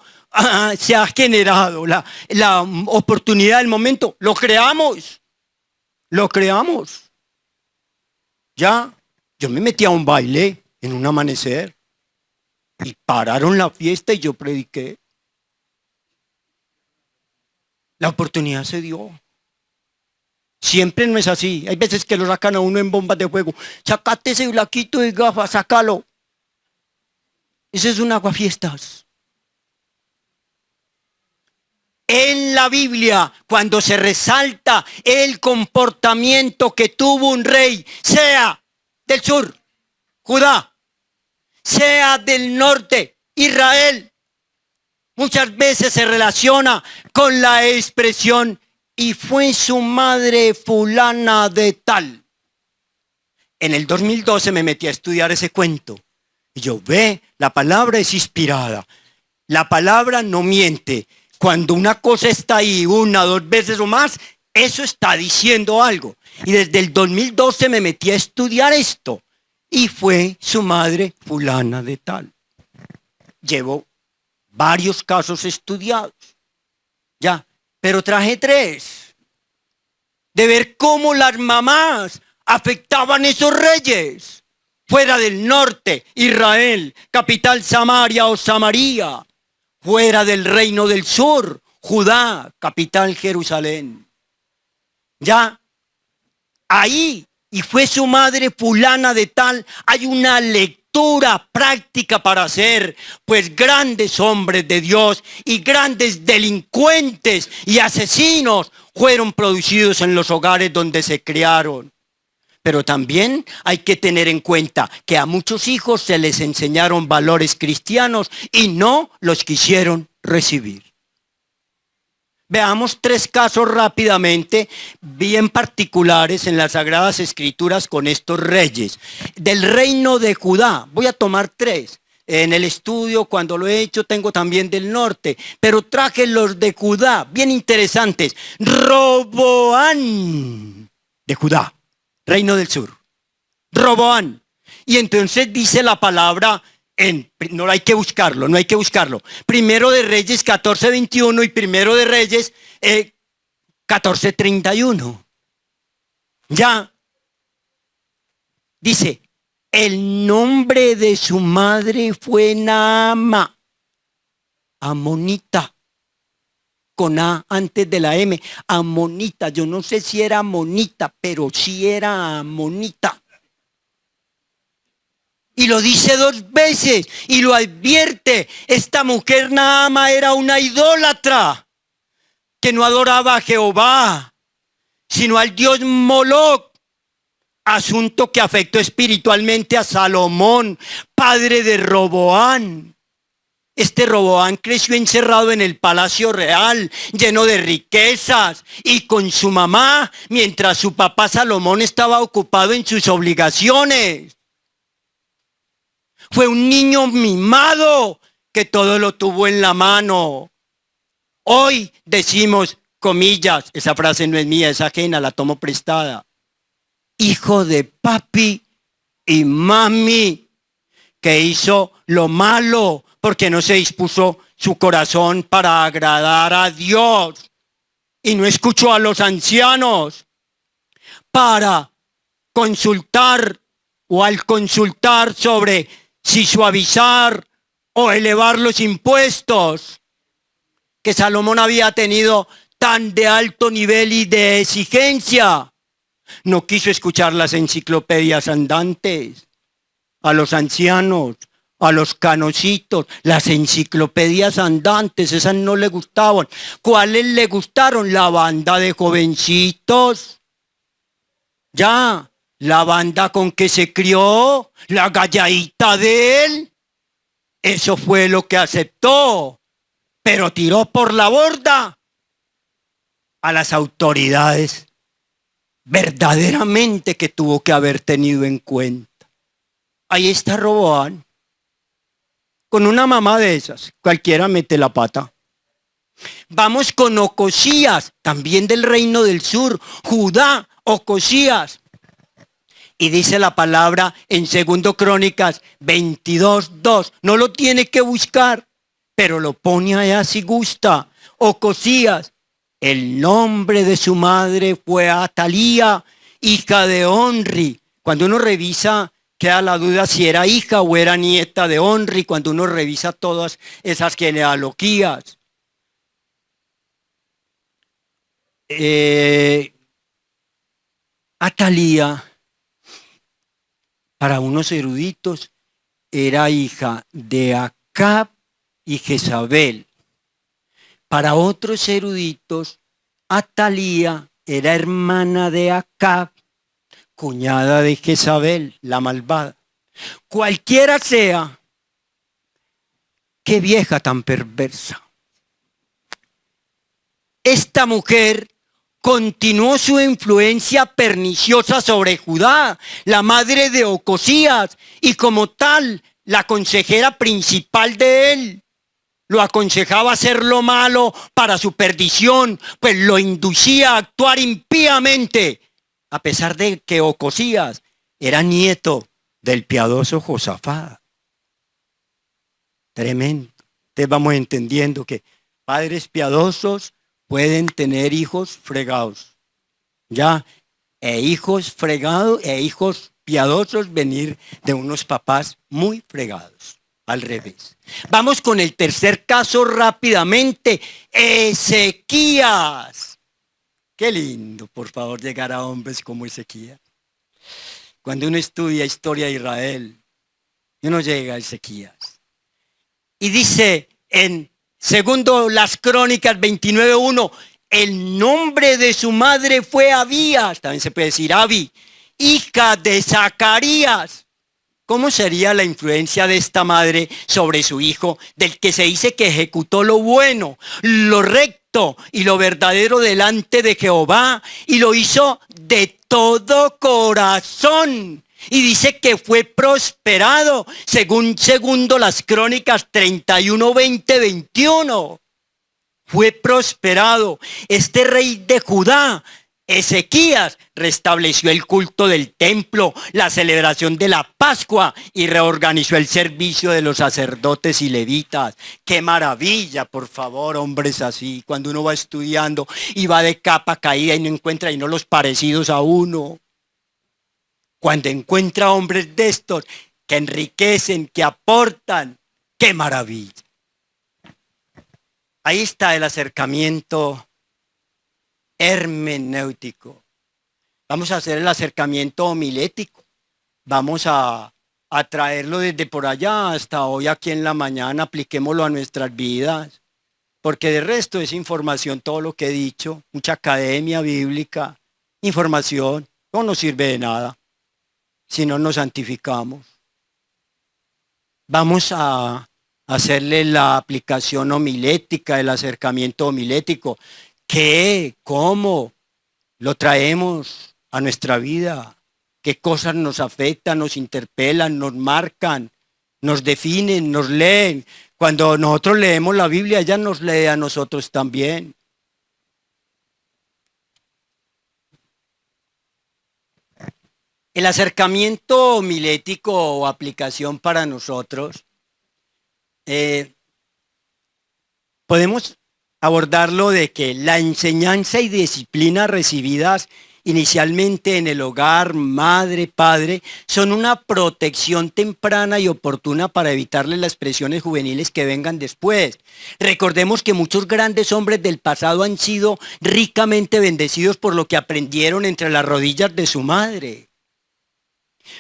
se ha generado la oportunidad del momento, lo creamos. Lo creamos. Ya. Yo me metí a un baile en un amanecer. Y pararon la fiesta y yo prediqué. La oportunidad se dio. Siempre no es así. Hay veces que lo sacan a uno en bombas de fuego. Sacate ese blaquito de gafas, sácalo. Ese es un aguafiestas. En la Biblia, cuando se resalta el comportamiento que tuvo un rey, sea del sur, Judá, sea del norte, Israel, muchas veces se relaciona con la expresión y fue su madre fulana de tal. En el 2012 me metí a estudiar ese cuento. Y yo la palabra es inspirada. La palabra no miente. Cuando una cosa está ahí una, dos veces o más, eso está diciendo algo. Y desde el 2012 me metí a estudiar esto. Y fue su madre fulana de tal. Llevo varios casos estudiados. Ya, pero traje 3. De ver cómo las mamás afectaban esos reyes. Fuera del norte, Israel, capital Samaria o Samaria. Fuera del reino del sur, Judá, capital Jerusalén. Ya, ahí, y fue su madre fulana de tal, hay una lectura práctica para hacer, pues grandes hombres de Dios y grandes delincuentes y asesinos fueron producidos en los hogares donde se criaron. Pero también hay que tener en cuenta que a muchos hijos se les enseñaron valores cristianos y no los quisieron recibir. Veamos 3 casos rápidamente, bien particulares en las Sagradas Escrituras con estos reyes. Del reino de Judá, voy a tomar 3. En el estudio, cuando lo he hecho, tengo también del norte, pero traje los de Judá, bien interesantes. Roboán de Judá, reino del sur. Roboán. Y entonces dice la palabra, no hay que buscarlo. Primero de Reyes 14:21 y Primero de Reyes 14:31. Ya. Dice, el nombre de su madre fue Naama, amonita, con A antes de la M, amonita. Yo no sé si era amonita, pero sí era amonita. Y lo dice 2 veces y lo advierte. Esta mujer Naama era una idólatra que no adoraba a Jehová, sino al dios Moloc. Asunto que afectó espiritualmente a Salomón, padre de Roboán. Este Roboam creció encerrado en el palacio real, lleno de riquezas, y con su mamá, mientras su papá Salomón estaba ocupado en sus obligaciones. Fue un niño mimado que todo lo tuvo en la mano. Hoy decimos, comillas, esa frase no es mía, es ajena, la tomo prestada. Hijo de papi y mami, que hizo lo malo porque no se dispuso su corazón para agradar a Dios y no escuchó a los ancianos para consultar o al consultar sobre si suavizar o elevar los impuestos que Salomón había tenido tan de alto nivel y de exigencia. No quiso escuchar las enciclopedias andantes, a los ancianos, a los canositos, las enciclopedias andantes, esas no le gustaban. ¿Cuáles le gustaron? La banda de jovencitos. Ya, la banda con que se crió, la galladita de él. Eso fue lo que aceptó, pero tiró por la borda a las autoridades verdaderamente que tuvo que haber tenido en cuenta. Ahí está Roboam, con una mamá de esas, cualquiera mete la pata. Vamos con Ocosías, también del reino del sur, Judá, Ocosías. Y dice la palabra en 2 Crónicas 22:2, no lo tiene que buscar, pero lo pone allá si gusta. Ocosías, el nombre de su madre fue Atalía, hija de Onri. Cuando uno revisa, queda la duda si era hija o era nieta de Onri, cuando uno revisa todas esas genealogías. Atalía, para unos eruditos, era hija de Acab y Jezabel. Para otros eruditos, Atalía era hermana de Acab, cuñada de Jezabel, la malvada. Cualquiera sea, qué vieja tan perversa. Esta mujer continuó su influencia perniciosa sobre Judá, la madre de Ocosías, y como tal, la consejera principal de él. Lo aconsejaba hacer lo malo para su perdición, pues lo inducía a actuar impíamente, a pesar de que Ocosías era nieto del piadoso Josafat. Tremendo. Entonces vamos entendiendo que padres piadosos pueden tener hijos fregados, ya, hijos fregados e hijos piadosos venir de unos papás muy fregados, al revés. Vamos con el tercer caso rápidamente, Ezequías. Qué lindo, por favor, llegar a hombres como Ezequías. Cuando uno estudia historia de Israel, uno llega a Ezequías. Y dice en segundo las Crónicas 29:1, el nombre de su madre fue Abías, también se puede decir Abi, hija de Zacarías. ¿Cómo sería la influencia de esta madre sobre su hijo, del que se dice que ejecutó lo bueno, lo recto y lo verdadero delante de Jehová, y lo hizo de todo corazón? Y dice que fue prosperado, según segundo las Crónicas 31, 20, 21. Fue prosperado. Este rey de Judá, Ezequías, restableció el culto del templo, la celebración de la Pascua y reorganizó el servicio de los sacerdotes y levitas. ¡Qué maravilla, por favor, hombres así! Cuando uno va estudiando y va de capa caída y no encuentra y no los parecidos a uno. Cuando encuentra hombres de estos que enriquecen, que aportan, ¡qué maravilla! Ahí está el acercamiento hermenéutico. Vamos a hacer el acercamiento homilético. Vamos a traerlo desde por allá hasta hoy aquí en la mañana. Apliquémoslo a nuestras vidas. Porque de resto es información todo lo que he dicho. Mucha academia bíblica, información. No nos sirve de nada si no nos santificamos. Vamos a hacerle la aplicación homilética, el acercamiento homilético. ¿Qué? ¿Cómo lo traemos a nuestra vida? ¿Qué cosas nos afectan, nos interpelan, nos marcan, nos definen, nos leen? Cuando nosotros leemos la Biblia, ella nos lee a nosotros también. El acercamiento homilético o aplicación para nosotros, podemos abordarlo de que la enseñanza y disciplina recibidas inicialmente en el hogar, madre, padre, son una protección temprana y oportuna para evitarle las presiones juveniles que vengan después. Recordemos que muchos grandes hombres del pasado han sido ricamente bendecidos por lo que aprendieron entre las rodillas de su madre.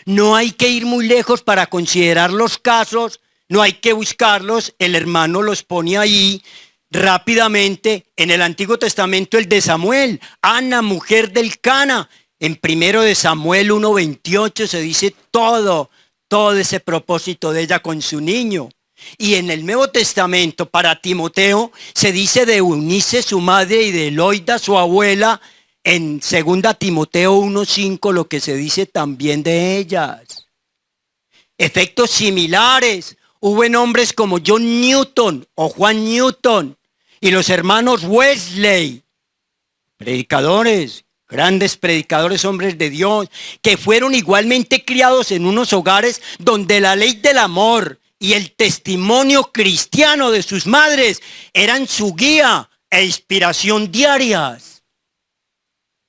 No hay que ir muy lejos para considerar los casos, no hay que buscarlos, el hermano los pone ahí rápidamente. En el Antiguo Testamento el de Samuel, Ana, mujer del Cana, en 1 de Samuel 1:28 se dice todo ese propósito de ella con su niño. Y en el Nuevo Testamento para Timoteo se dice de Eunice su madre y de Loida su abuela, en 2 Timoteo 1:5 lo que se dice también de ellas. Efectos similares hubo en hombres como John Newton o Juan Newton y los hermanos Wesley, predicadores, grandes predicadores, hombres de Dios, que fueron igualmente criados en unos hogares donde la ley del amor y el testimonio cristiano de sus madres eran su guía e inspiración diarias.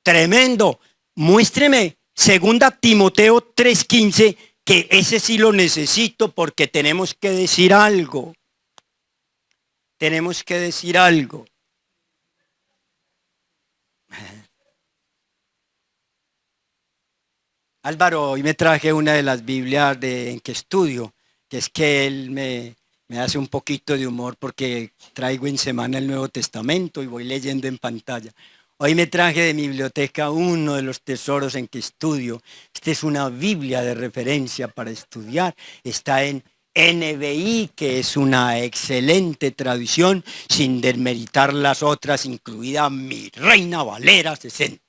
Tremendo. Muéstreme 2 Timoteo 3:15, que ese sí lo necesito porque tenemos que decir algo. Tenemos que decir algo. Álvaro, hoy me traje una de las Biblias en que estudio, que es que él me hace un poquito de humor porque traigo en semana el Nuevo Testamento y voy leyendo en pantalla. Hoy me traje de mi biblioteca uno de los tesoros en que estudio. Esta es una Biblia de referencia para estudiar. Está en NBI, que es una excelente traducción, sin desmeritar las otras, incluida mi Reina Valera 60.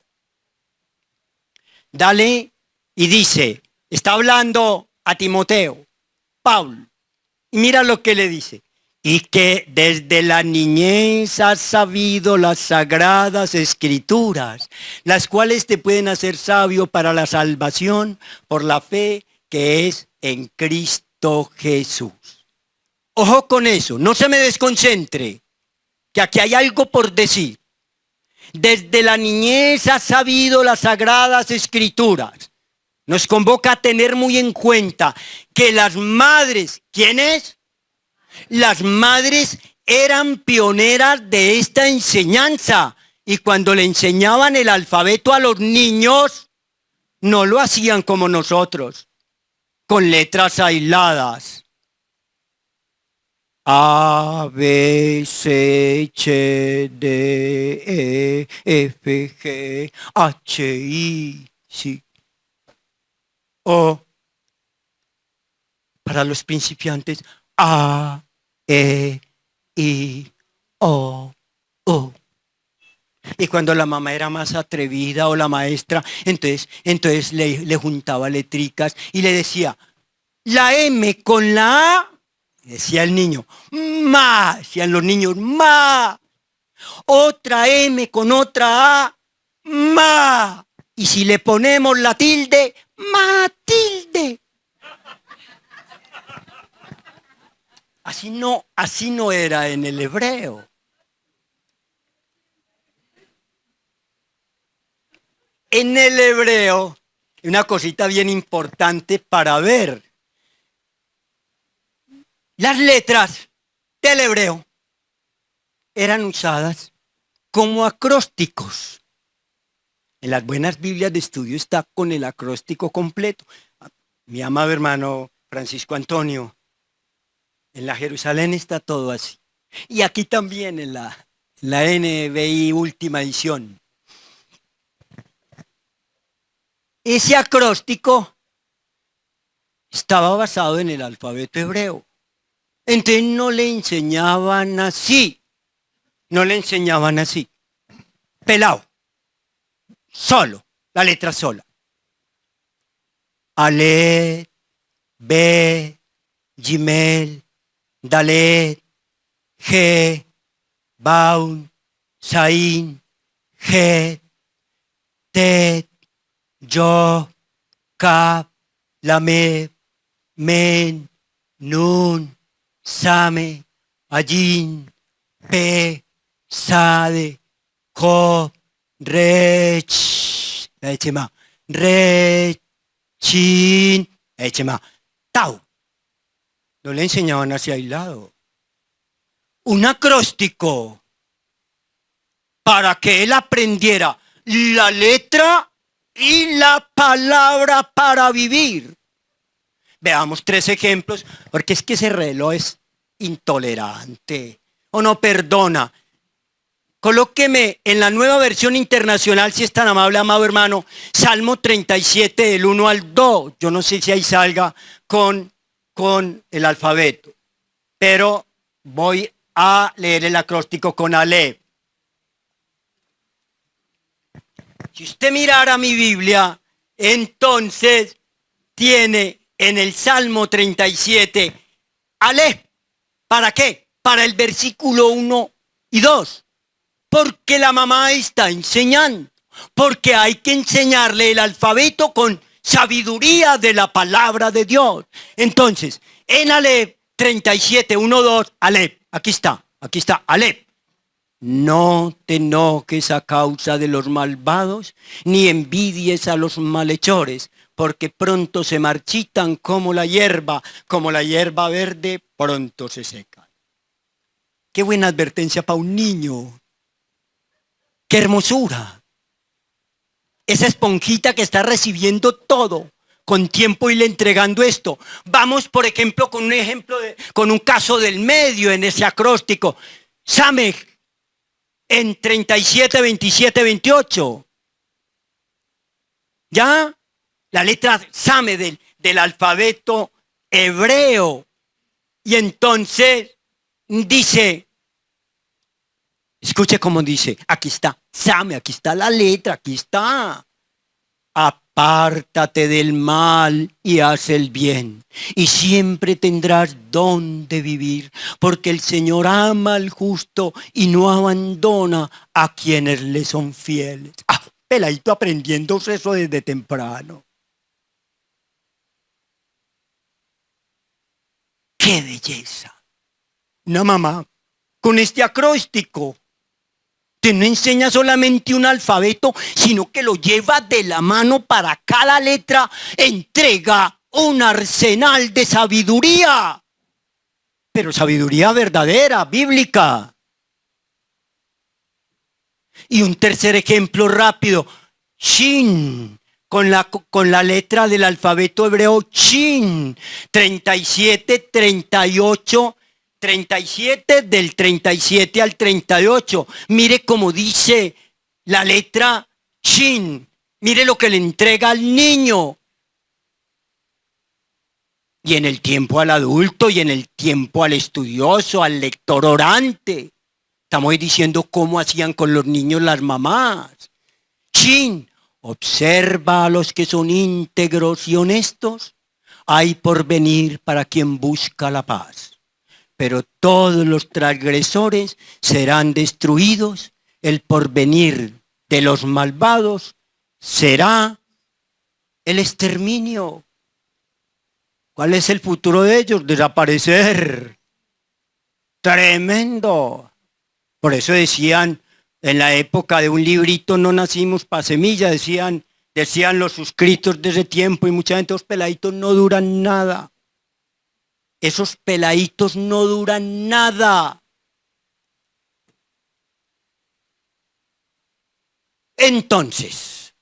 Dale y dice, está hablando a Timoteo, Pablo, y mira lo que le dice. Y que desde la niñez has sabido las sagradas escrituras, las cuales te pueden hacer sabio para la salvación por la fe que es en Cristo Jesús. Ojo con eso, no se me desconcentre, que aquí hay algo por decir. Desde la niñez has sabido las sagradas escrituras. Nos convoca a tener muy en cuenta que las madres, ¿quiénes? Las madres eran pioneras de esta enseñanza y cuando le enseñaban el alfabeto a los niños, no lo hacían como nosotros, con letras aisladas. A, B, C, H, D, E, F, G, H, I, sí. O, para los principiantes, A, E, I, O, U. Y cuando la mamá era más atrevida o la maestra, entonces le juntaba letricas y le decía, la M con la A, decía el niño, ma, decían los niños, ma. Otra M con otra A, ma. Y si le ponemos la tilde, Matilde. Así no era en el hebreo. En el hebreo, una cosita bien importante para ver. Las letras del hebreo eran usadas como acrósticos. En las buenas Biblias de estudio está con el acróstico completo. Mi amado hermano Francisco Antonio, en la Jerusalén está todo así. Y aquí también en la NBI última edición. Ese acróstico estaba basado en el alfabeto hebreo. Entonces no le enseñaban así, no le enseñaban así. Pelado, solo, la letra sola. Aleph, Bet, Gimel, Dalet, He, Baun, Sain, Het, Tet, Yod, Kaf, Lamed, Men, Nun, Same, Ayin, Pe, Sade, Job, Rech, Rech, Chin, Tau. No le enseñaban así aislado. Un acróstico para que él aprendiera la letra y la palabra para vivir. Veamos 3 ejemplos, porque es que ese reloj es intolerante o no perdona. Colóqueme en la Nueva Versión Internacional, si es tan amable, amado hermano, Salmo 37, del 1 al 2. Yo no sé si ahí salga con el alfabeto, pero voy a leer el acróstico con Aleph. Si usted mirara mi Biblia, entonces tiene en el Salmo 37 Aleph. ¿Para qué? Para el versículo 1 y 2. Porque la mamá está enseñando. Porque hay que enseñarle el alfabeto con sabiduría de la palabra de Dios. Entonces, en Aleph 37, 1, 2, Aleph. Aquí está, Aleph. No te enojes a causa de los malvados, ni envidies a los malhechores, porque pronto se marchitan como la hierba verde, pronto se seca. Qué buena advertencia para un niño. Qué hermosura. Esa esponjita que está recibiendo todo con tiempo y le entregando esto. Vamos, por ejemplo, con un caso del medio en ese acróstico. Samech en 37, 27, 28. ¿Ya? La letra Same del alfabeto hebreo. Y entonces dice, escuche cómo dice, aquí está, Same, aquí está la letra, aquí está. Apártate del mal y haz el bien, y siempre tendrás donde vivir, porque el Señor ama al justo y no abandona a quienes le son fieles. Peladito aprendiendo eso desde temprano. ¡Qué belleza! Una mamá con este acróstico que no enseña solamente un alfabeto, sino que lo lleva de la mano para cada letra, entrega un arsenal de sabiduría, pero sabiduría verdadera, bíblica. Y un tercer ejemplo rápido, Shin, con la letra del alfabeto hebreo, Shin, 37, 38, 37, del 37 al 38. Mire cómo dice la letra Shin. Mire lo que le entrega al niño. Y en el tiempo al adulto, y en el tiempo al estudioso, al lector orante. Estamos diciendo cómo hacían con los niños las mamás. Shin, observa a los que son íntegros y honestos. Hay porvenir para quien busca la paz. Pero todos los transgresores serán destruidos, el porvenir de los malvados será el exterminio. ¿Cuál es el futuro de ellos? Desaparecer. Tremendo. Por eso decían, en la época de un librito no nacimos para semilla, decían los suscritos de ese tiempo, y mucha gente, los peladitos no duran nada. Esos peladitos no duran nada. Entonces,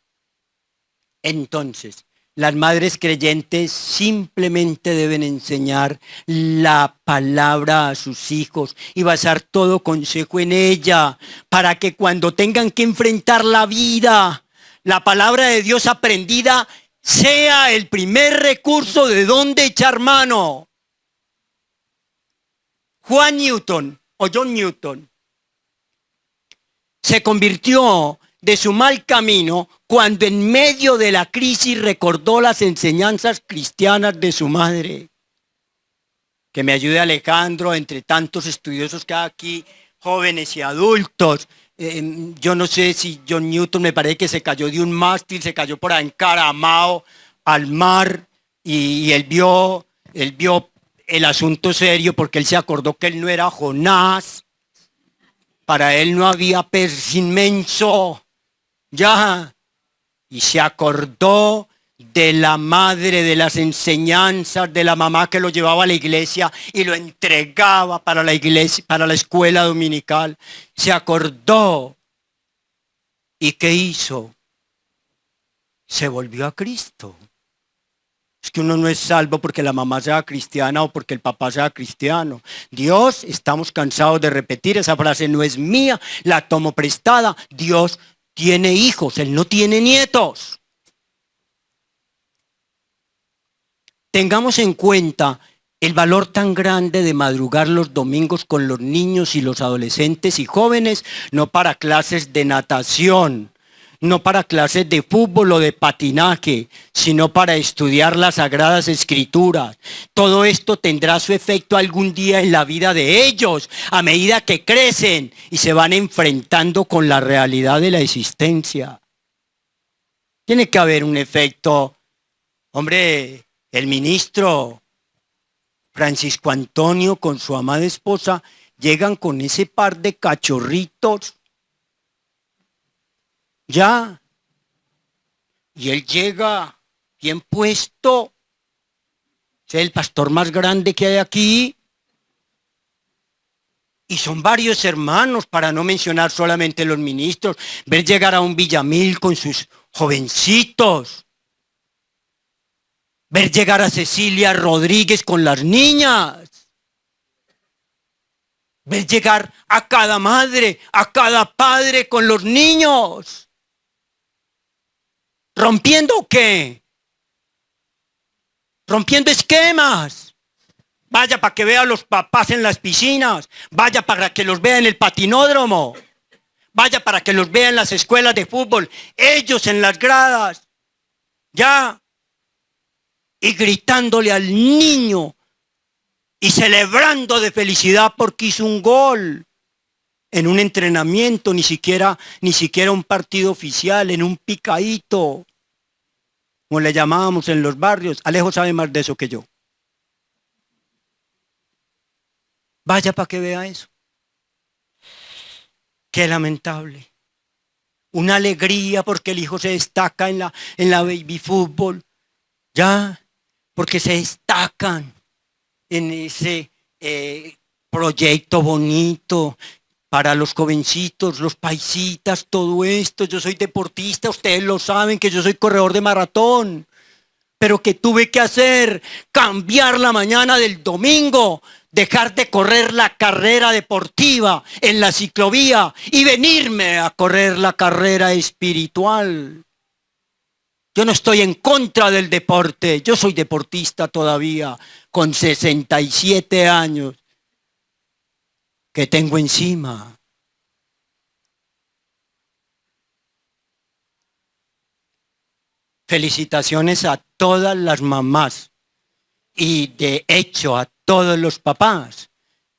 las madres creyentes simplemente deben enseñar la palabra a sus hijos y basar todo consejo en ella, para que cuando tengan que enfrentar la vida, la palabra de Dios aprendida sea el primer recurso de donde echar mano. Juan Newton o John Newton se convirtió de su mal camino cuando en medio de la crisis recordó las enseñanzas cristianas de su madre. Que me ayude Alejandro, entre tantos estudiosos que hay aquí, jóvenes y adultos. Yo no sé si John Newton, me parece que se cayó de un mástil, se cayó por ahí encaramado al mar y él vio el asunto serio porque él se acordó que él no era Jonás. Para él no había pez inmenso. Ya. Y se acordó de la madre, de las enseñanzas, de la mamá que lo llevaba a la iglesia y lo entregaba para la iglesia, para la escuela dominical. Se acordó. ¿Y qué hizo? Se volvió a Cristo. Es que uno no es salvo porque la mamá sea cristiana o porque el papá sea cristiano. Dios, estamos cansados de repetir, esa frase no es mía, la tomo prestada. Dios tiene hijos, Él no tiene nietos. Tengamos en cuenta el valor tan grande de madrugar los domingos con los niños y los adolescentes y jóvenes, no para clases de natación, no para clases de fútbol o de patinaje, sino para estudiar las Sagradas Escrituras. Todo esto tendrá su efecto algún día en la vida de ellos, a medida que crecen y se van enfrentando con la realidad de la existencia. Tiene que haber un efecto. Hombre, el ministro Francisco Antonio con su amada esposa llegan con ese par de cachorritos. Ya. Y él llega bien puesto. Es el pastor más grande que hay aquí. Y son varios hermanos, para no mencionar solamente los ministros. Ver llegar a un Villamil con sus jovencitos. Ver llegar a Cecilia Rodríguez con las niñas. Ver llegar a cada madre, a cada padre con los niños. ¿Rompiendo qué? Rompiendo esquemas. Vaya para que vea a los papás en las piscinas. Vaya para que los vea en el patinódromo. Vaya para que los vea en las escuelas de fútbol. Ellos en las gradas. Ya. Y gritándole al niño. Y celebrando de felicidad porque hizo un gol. En un entrenamiento, ni siquiera un partido oficial, en un picadito, como le llamábamos en los barrios. Alejo sabe más de eso que yo. Vaya para que vea eso. Qué lamentable. Una alegría porque el hijo se destaca en la baby fútbol. Ya, porque se destacan en ese proyecto bonito. Para los jovencitos, los paisitas, todo esto. Yo soy deportista, ustedes lo saben que yo soy corredor de maratón. Pero ¿qué tuve que hacer? Cambiar la mañana del domingo, dejar de correr la carrera deportiva en la ciclovía y venirme a correr la carrera espiritual. Yo no estoy en contra del deporte, yo soy deportista todavía, con 67 años. Que tengo encima. Felicitaciones a todas las mamás y de hecho a todos los papás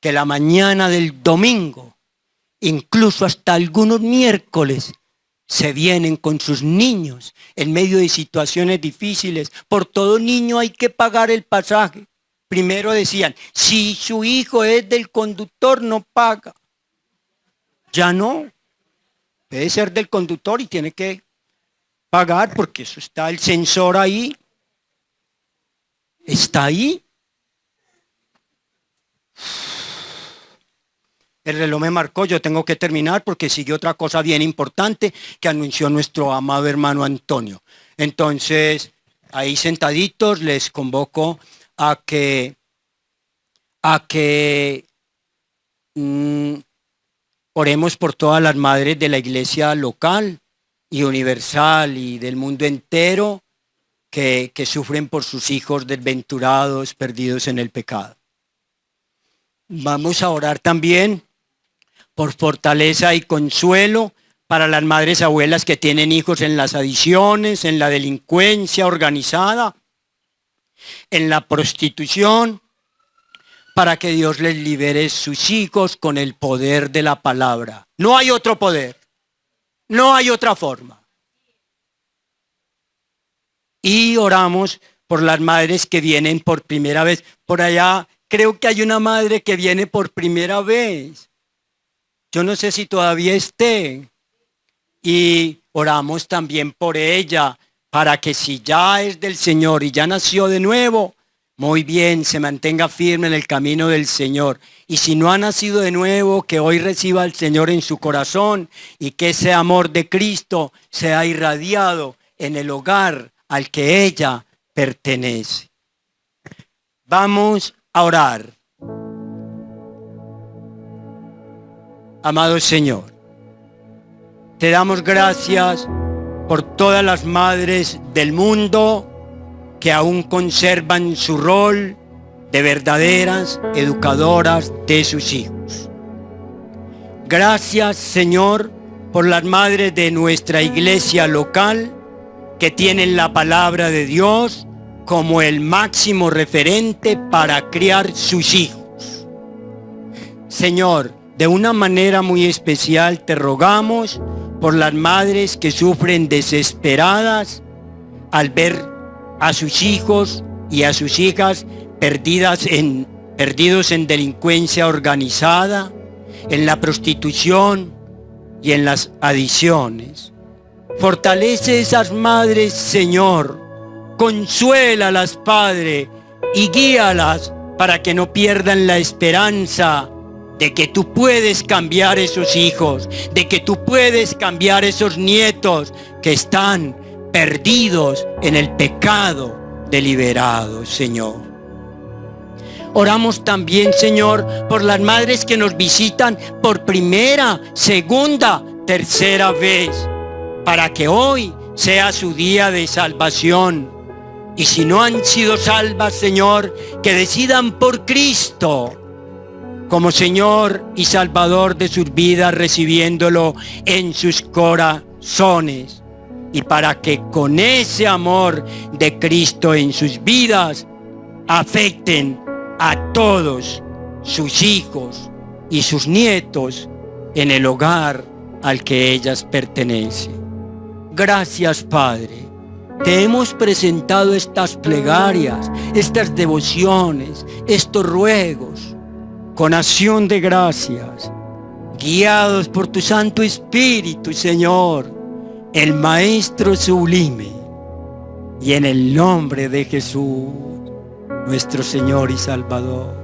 que la mañana del domingo, incluso hasta algunos miércoles, se vienen con sus niños en medio de situaciones difíciles. Por todo niño hay que pagar el pasaje. Primero decían, si su hijo es del conductor, no paga. Ya no. Puede ser del conductor y tiene que pagar porque eso está el sensor ahí. Está ahí. El reloj me marcó, yo tengo que terminar porque sigue otra cosa bien importante que anunció nuestro amado hermano Antonio. Entonces, ahí sentaditos les convoco a que oremos por todas las madres de la iglesia local y universal y del mundo entero que sufren por sus hijos desventurados, perdidos en el pecado. Vamos a orar también por fortaleza y consuelo para las madres abuelas que tienen hijos en las adicciones, en la delincuencia organizada, en la prostitución, para que Dios les libere sus hijos con el poder de la palabra. No hay otro poder, no hay otra forma. Y oramos por las madres que vienen por primera vez. Por allá creo que hay una madre que viene por primera vez. Yo no sé si todavía esté. Y oramos también por ella, para que si ya es del Señor y ya nació de nuevo, muy bien, se mantenga firme en el camino del Señor. Y si no ha nacido de nuevo, que hoy reciba al Señor en su corazón y que ese amor de Cristo sea irradiado en el hogar al que ella pertenece. Vamos a orar. Amado Señor, te damos gracias por todas las madres del mundo que aún conservan su rol de verdaderas educadoras de sus hijos. Gracias, Señor, por las madres de nuestra iglesia local que tienen la palabra de Dios como el máximo referente para criar sus hijos. Señor, de una manera muy especial te rogamos por las madres que sufren desesperadas al ver a sus hijos y a sus hijas perdidos en delincuencia organizada, en la prostitución y en las adicciones. Fortalece esas madres, Señor. Consuélalas, Padre, y guíalas para que no pierdan la esperanza de que tú puedes cambiar esos hijos, de que tú puedes cambiar esos nietos que están perdidos en el pecado deliberado, Señor. Oramos también, Señor, por las madres que nos visitan por primera, segunda, tercera vez, para que hoy sea su día de salvación. Y si no han sido salvas, Señor, que decidan por Cristo como Señor y Salvador de sus vidas, recibiéndolo en sus corazones. Y para que con ese amor de Cristo en sus vidas afecten a todos sus hijos y sus nietos en el hogar al que ellas pertenecen. Gracias, Padre. Te hemos presentado estas plegarias, estas devociones, estos ruegos, con acción de gracias, guiados por tu Santo Espíritu, Señor, el Maestro sublime, y en el nombre de Jesús, nuestro Señor y Salvador.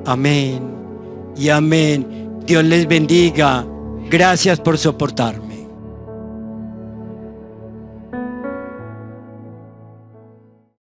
Amén y amén. Dios les bendiga. Gracias por soportarme.